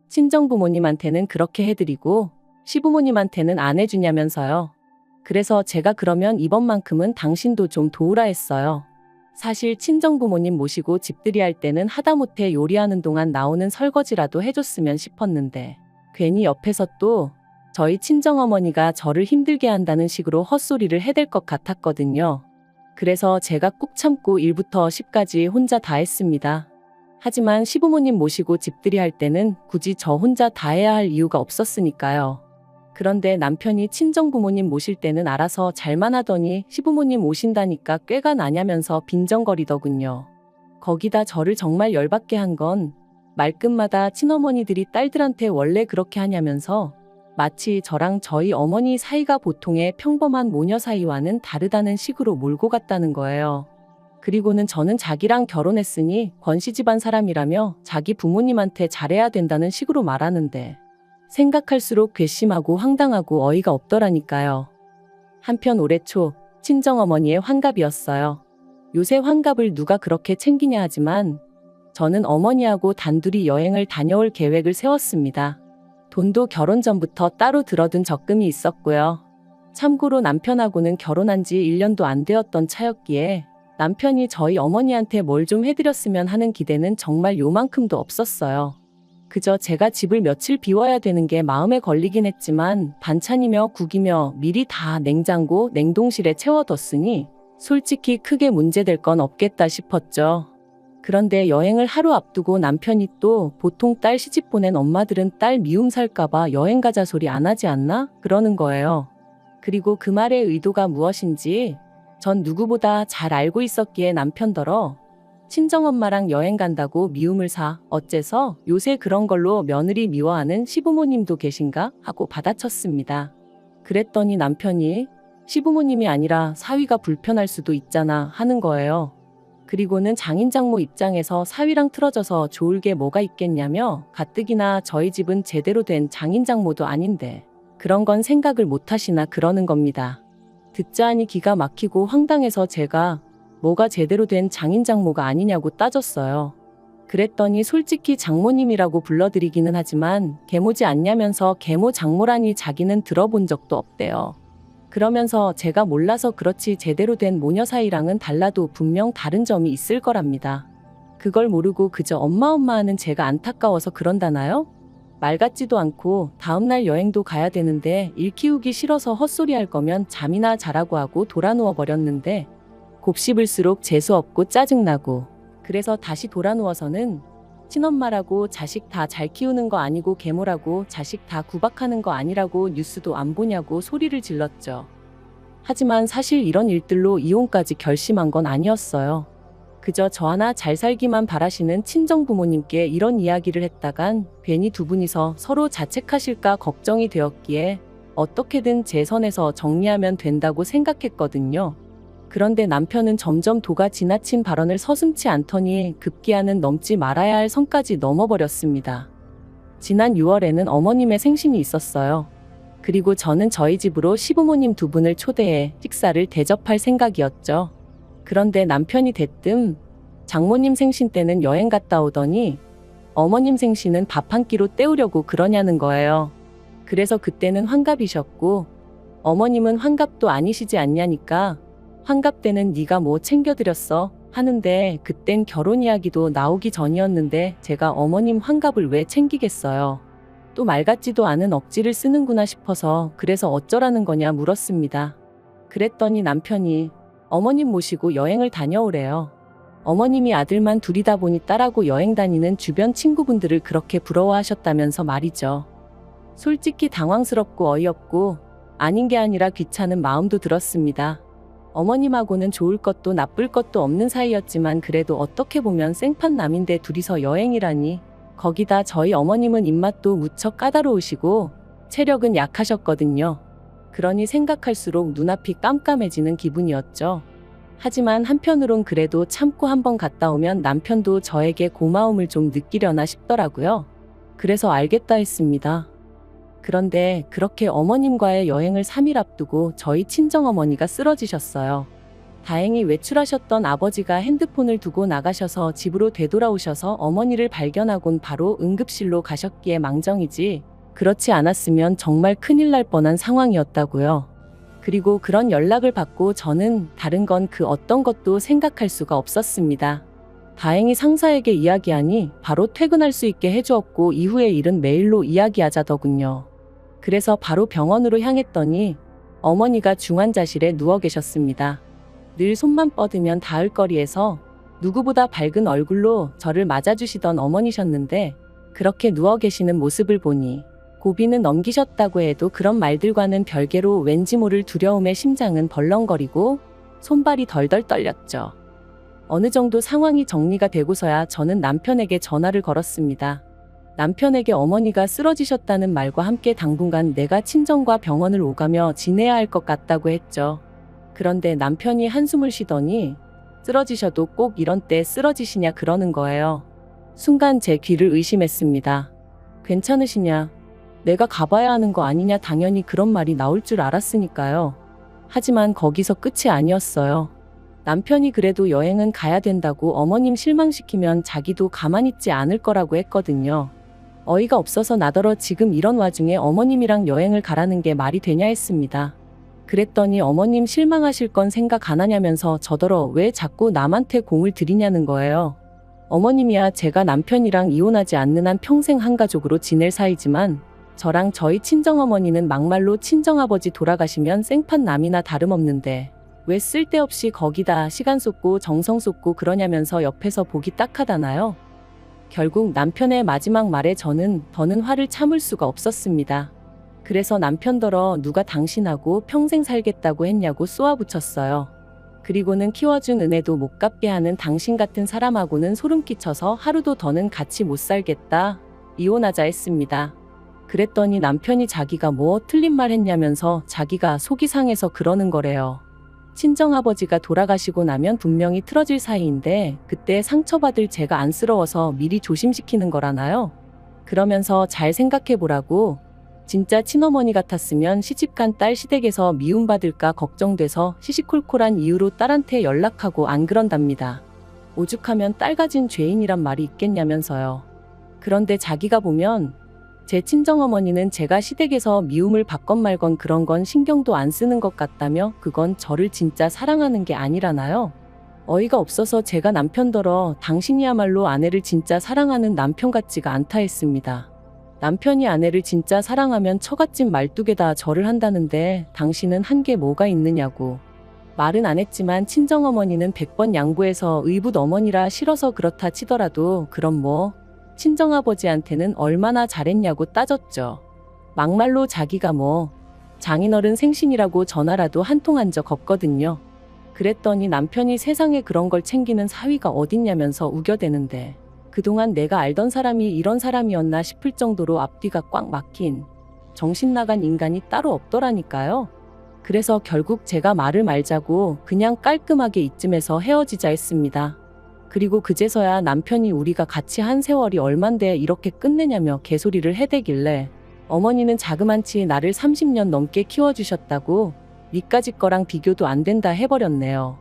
친정부모님한테는 그렇게 해드리고 시부모님한테는 안 해주냐면서요. 그래서 제가 그러면 이번만큼은 당신도 좀 도우라 했어요. 사실 친정부모님 모시고 집들이 할 때는 하다못해 요리하는 동안 나오는 설거지라도 해줬으면 싶었는데 괜히 옆에서 또 저희 친정어머니가 저를 힘들게 한다는 식으로 헛소리를 해댈 것 같았거든요. 그래서 제가 꾹 참고 1부터 10까지 혼자 다 했습니다. 하지만 시부모님 모시고 집들이 할 때는 굳이 저 혼자 다 해야 할 이유가 없었으니까요. 그런데 남편이 친정부모님 모실 때는 알아서 잘만 하더니 시부모님 오신다니까 꾀가 나냐면서 빈정거리더군요. 거기다 저를 정말 열받게 한 건 말끝마다 친어머니들이 딸들한테 원래 그렇게 하냐면서 마치 저랑 저희 어머니 사이가 보통의 평범한 모녀 사이와는 다르다는 식으로 몰고 갔다는 거예요. 그리고는 저는 자기랑 결혼했으니 권씨 집안 사람이라며 자기 부모님한테 잘해야 된다는 식으로 말하는데 생각할수록 괘씸하고 황당하고 어이가 없더라니까요. 한편 올해 초 친정어머니의 환갑이었어요. 요새 환갑을 누가 그렇게 챙기냐 하지만 저는 어머니하고 단둘이 여행을 다녀올 계획을 세웠습니다. 돈도 결혼 전부터 따로 들어둔 적금이 있었고요. 참고로 남편하고는 결혼한 지 1년도 안 되었던 차였기에 남편이 저희 어머니한테 뭘 좀 해드렸으면 하는 기대는 정말 요만큼도 없었어요. 그저 제가 집을 며칠 비워야 되는 게 마음에 걸리긴 했지만 반찬이며 국이며 미리 다 냉장고, 냉동실에 채워뒀으니 솔직히 크게 문제될 건 없겠다 싶었죠. 그런데 여행을 하루 앞두고 남편이 또 보통 딸 시집 보낸 엄마들은 딸 미움 살까봐 여행 가자 소리 안 하지 않나? 그러는 거예요. 그리고 그 말의 의도가 무엇인지 전 누구보다 잘 알고 있었기에 남편더러 친정엄마랑 여행 간다고 미움을 사 어째서 요새 그런 걸로 며느리 미워하는 시부모님도 계신가 하고 받아쳤습니다. 그랬더니 남편이 시부모님이 아니라 사위가 불편할 수도 있잖아 하는 거예요. 그리고는 장인장모 입장에서 사위랑 틀어져서 좋을 게 뭐가 있겠냐며 가뜩이나 저희 집은 제대로 된 장인장모도 아닌데 그런 건 생각을 못 하시나 그러는 겁니다. 듣자하니 기가 막히고 황당해서 제가 뭐가 제대로 된 장인장모가 아니냐고 따졌어요. 그랬더니 솔직히 장모님이라고 불러드리기는 하지만 계모지 않냐면서 계모 장모라니 자기는 들어본 적도 없대요. 그러면서 제가 몰라서 그렇지 제대로 된 모녀 사이랑은 달라도 분명 다른 점이 있을 거랍니다. 그걸 모르고 그저 엄마 하는 제가 안타까워서 그런다나요? 말 같지도 않고 다음날 여행도 가야 되는데 일 키우기 싫어서 헛소리 할 거면 잠이나 자라고 하고 돌아 누워 버렸는데 곱씹을수록 재수없고 짜증나고 그래서 다시 돌아 누워서는 친엄마라고 자식 다 잘 키우는 거 아니고 계모라고 자식 다 구박하는 거 아니라고 뉴스도 안 보냐고 소리를 질렀죠. 하지만 사실 이런 일들로 이혼까지 결심한 건 아니었어요. 그저 저 하나 잘 살기만 바라시는 친정 부모님께 이런 이야기를 했다간 괜히 두 분이서 서로 자책하실까 걱정이 되었기에 어떻게든 제 선에서 정리하면 된다고 생각했거든요. 그런데 남편은 점점 도가 지나친 발언을 서슴지 않더니 급기야는 넘지 말아야 할 선까지 넘어버렸습니다. 지난 6월에는 어머님의 생신이 있었어요. 그리고 저는 저희 집으로 시부모님 두 분을 초대해 식사를 대접할 생각이었죠. 그런데 남편이 대뜸 장모님 생신 때는 여행 갔다 오더니 어머님 생신은 밥 한 끼로 때우려고 그러냐는 거예요. 그래서 그때는 환갑이셨고 어머님은 환갑도 아니시지 않냐니까 환갑 때는 네가 뭐 챙겨드렸어 하는데 그땐 결혼 이야기도 나오기 전이었는데 제가 어머님 환갑을 왜 챙기겠어요. 또 말 같지도 않은 억지를 쓰는구나 싶어서 그래서 어쩌라는 거냐 물었습니다. 그랬더니 남편이 어머님 모시고 여행을 다녀오래요. 어머님이 아들만 둘이다 보니 딸하고 여행 다니는 주변 친구분들을 그렇게 부러워하셨다면서 말이죠. 솔직히 당황스럽고 어이없고 아닌 게 아니라 귀찮은 마음도 들었습니다. 어머님하고는 좋을 것도 나쁠 것도 없는 사이였지만 그래도 어떻게 보면 생판남인데 둘이서 여행이라니. 거기다 저희 어머님은 입맛도 무척 까다로우시고 체력은 약하셨거든요. 그러니 생각할수록 눈앞이 깜깜해지는 기분이었죠. 하지만 한편으론 그래도 참고 한번 갔다 오면 남편도 저에게 고마움을 좀 느끼려나 싶더라고요. 그래서 알겠다 했습니다. 그런데 그렇게 어머님과의 여행을 3일 앞두고 저희 친정어머니가 쓰러지셨어요. 다행히 외출하셨던 아버지가 핸드폰을 두고 나가셔서 집으로 되돌아오셔서 어머니를 발견하곤 바로 응급실로 가셨기에 망정이지 그렇지 않았으면 정말 큰일 날 뻔한 상황이었다고요. 그리고 그런 연락을 받고 저는 다른 건 그 어떤 것도 생각할 수가 없었습니다. 다행히 상사에게 이야기하니 바로 퇴근할 수 있게 해주었고 이후의 일은 메일로 이야기하자더군요. 그래서 바로 병원으로 향했더니 어머니가 중환자실에 누워 계셨습니다. 늘 손만 뻗으면 닿을 거리에서 누구보다 밝은 얼굴로 저를 맞아주시던 어머니셨는데 그렇게 누워 계시는 모습을 보니 고비는 넘기셨다고 해도 그런 말들과는 별개로 왠지 모를 두려움에 심장은 벌렁거리고 손발이 덜덜 떨렸죠. 어느 정도 상황이 정리가 되고서야 저는 남편에게 전화를 걸었습니다. 남편에게 어머니가 쓰러지셨다는 말과 함께 당분간 내가 친정과 병원을 오가며 지내야 할 것 같다고 했죠. 그런데 남편이 한숨을 쉬더니 쓰러지셔도 꼭 이런 때 쓰러지시냐 그러는 거예요. 순간 제 귀를 의심했습니다. 괜찮으시냐? 내가 가봐야 하는 거 아니냐 당연히 그런 말이 나올 줄 알았으니까요. 하지만 거기서 끝이 아니었어요. 남편이 그래도 여행은 가야 된다고 어머님 실망시키면 자기도 가만히 있지 않을 거라고 했거든요. 어이가 없어서 나더러 지금 이런 와중에 어머님이랑 여행을 가라는 게 말이 되냐 했습니다. 그랬더니 어머님 실망하실 건 생각 안 하냐면서 저더러 왜 자꾸 남한테 공을 들이냐는 거예요. 어머님이야 제가 남편이랑 이혼하지 않는 한 평생 한 가족으로 지낼 사이지만 저랑 저희 친정어머니는 막말로 친정아버지 돌아가시면 생판남이나 다름없는데 왜 쓸데없이 거기다 시간 쏟고 정성 쏟고 그러냐면서 옆에서 보기 딱하다나요? 결국 남편의 마지막 말에 저는 더는 화를 참을 수가 없었습니다. 그래서 남편더러 누가 당신하고 평생 살겠다고 했냐고 쏘아붙였어요. 그리고는 키워준 은혜도 못 갚게 하는 당신 같은 사람하고는 소름 끼쳐서 하루도 더는 같이 못 살겠다. 이혼하자 했습니다. 그랬더니 남편이 자기가 뭐 틀린 말 했냐면서 자기가 속이 상해서 그러는 거래요. 친정아버지가 돌아가시고 나면 분명히 틀어질 사이인데 그때 상처받을 제가 안쓰러워서 미리 조심시키는 거라나요? 그러면서 잘 생각해보라고. 진짜 친어머니 같았으면 시집간 딸 시댁에서 미움받을까 걱정돼서 시시콜콜한 이유로 딸한테 연락하고 안 그런답니다. 오죽하면 딸 가진 죄인이란 말이 있겠냐면서요. 그런데 자기가 보면 제 친정어머니는 제가 시댁에서 미움을 받건 말건 그런 건 신경도 안 쓰는 것 같다며 그건 저를 진짜 사랑하는 게 아니라나요? 어이가 없어서 제가 남편더러 당신이야말로 아내를 진짜 사랑하는 남편 같지가 않다 했습니다. 남편이 아내를 진짜 사랑하면 처갓집 말뚝에다 절을 한다는데 당신은 한 게 뭐가 있느냐고. 말은 안 했지만 친정어머니는 100번 양보해서 의붓 어머니라 싫어서 그렇다 치더라도 그럼 뭐 친정아버지한테는 얼마나 잘했냐고 따졌죠. 막말로 자기가 뭐 장인어른 생신이라고 전화라도 한 통 한 적 없거든요. 그랬더니 남편이 세상에 그런 걸 챙기는 사위가 어딨냐면서 우겨대는데 그동안 내가 알던 사람이 이런 사람이었나 싶을 정도로 앞뒤가 꽉 막힌 정신 나간 인간이 따로 없더라니까요. 그래서 결국 제가 말을 말자고 그냥 깔끔하게 이쯤에서 헤어지자 했습니다. 그리고 그제서야 남편이 우리가 같이 한 세월이 얼만데 이렇게 끝내냐며 개소리를 해대길래 어머니는 자그만치 나를 30년 넘게 키워주셨다고 니까지 거랑 비교도 안 된다 해버렸네요.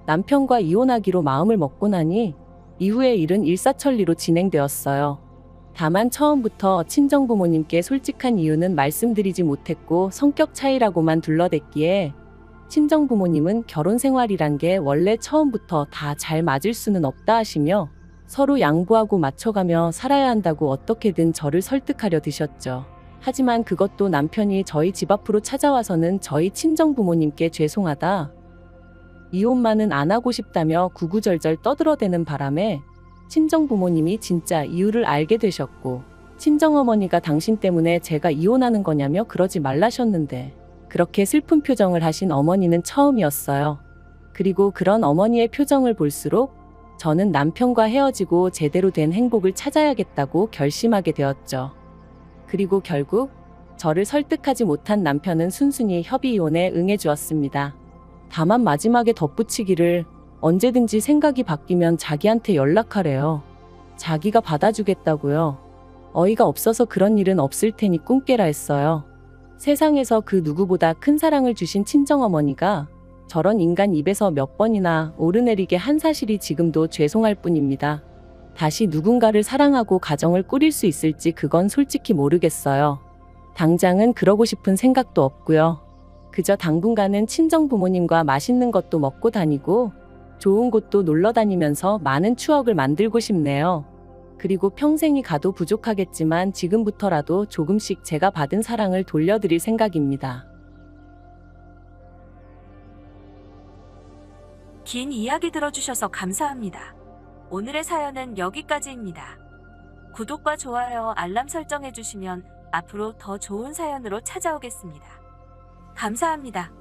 남편과 이혼하기로 마음을 먹고 나니 이후의 일은 일사천리로 진행되었어요. 다만 처음부터 친정부모님께 솔직한 이유는 말씀드리지 못했고 성격 차이라고만 둘러댔기에 친정부모님은 결혼 생활이란 게 원래 처음부터 다 잘 맞을 수는 없다 하시며 서로 양보하고 맞춰가며 살아야 한다고 어떻게든 저를 설득하려 드셨죠. 하지만 그것도 남편이 저희 집 앞으로 찾아와서는 저희 친정부모님께 죄송하다, 이혼만은 안 하고 싶다며 구구절절 떠들어대는 바람에 친정부모님이 진짜 이유를 알게 되셨고 친정어머니가 당신 때문에 제가 이혼하는 거냐며 그러지 말라셨는데 그렇게 슬픈 표정을 하신 어머니는 처음이었어요. 그리고 그런 어머니의 표정을 볼수록 저는 남편과 헤어지고 제대로 된 행복을 찾아야겠다고 결심하게 되었죠. 그리고 결국 저를 설득하지 못한 남편은 순순히 협의 이혼에 응해주었습니다. 다만 마지막에 덧붙이기를 언제든지 생각이 바뀌면 자기한테 연락하래요. 자기가 받아주겠다고요. 어이가 없어서 그런 일은 없을 테니 꿈 깨라 했어요. 세상에서 그 누구보다 큰 사랑을 주신 친정어머니가 저런 인간 입에서 몇 번이나 오르내리게 한 사실이 지금도 죄송할 뿐입니다. 다시 누군가를 사랑하고 가정을 꾸릴 수 있을지 그건 솔직히 모르겠어요. 당장은 그러고 싶은 생각도 없고요. 그저 당분간은 친정부모님과 맛있는 것도 먹고 다니고 좋은 곳도 놀러 다니면서 많은 추억을 만들고 싶네요. 그리고 평생이 가도 부족하겠지만 지금부터라도 조금씩 제가 받은 사랑을 돌려드릴 생각입니다. 긴 이야기 들어주셔서 감사합니다. 오늘의 사연은 여기까지입니다. 구독과 좋아요, 알람 설정해주시면 앞으로 더 좋은 사연으로 찾아오겠습니다. 감사합니다.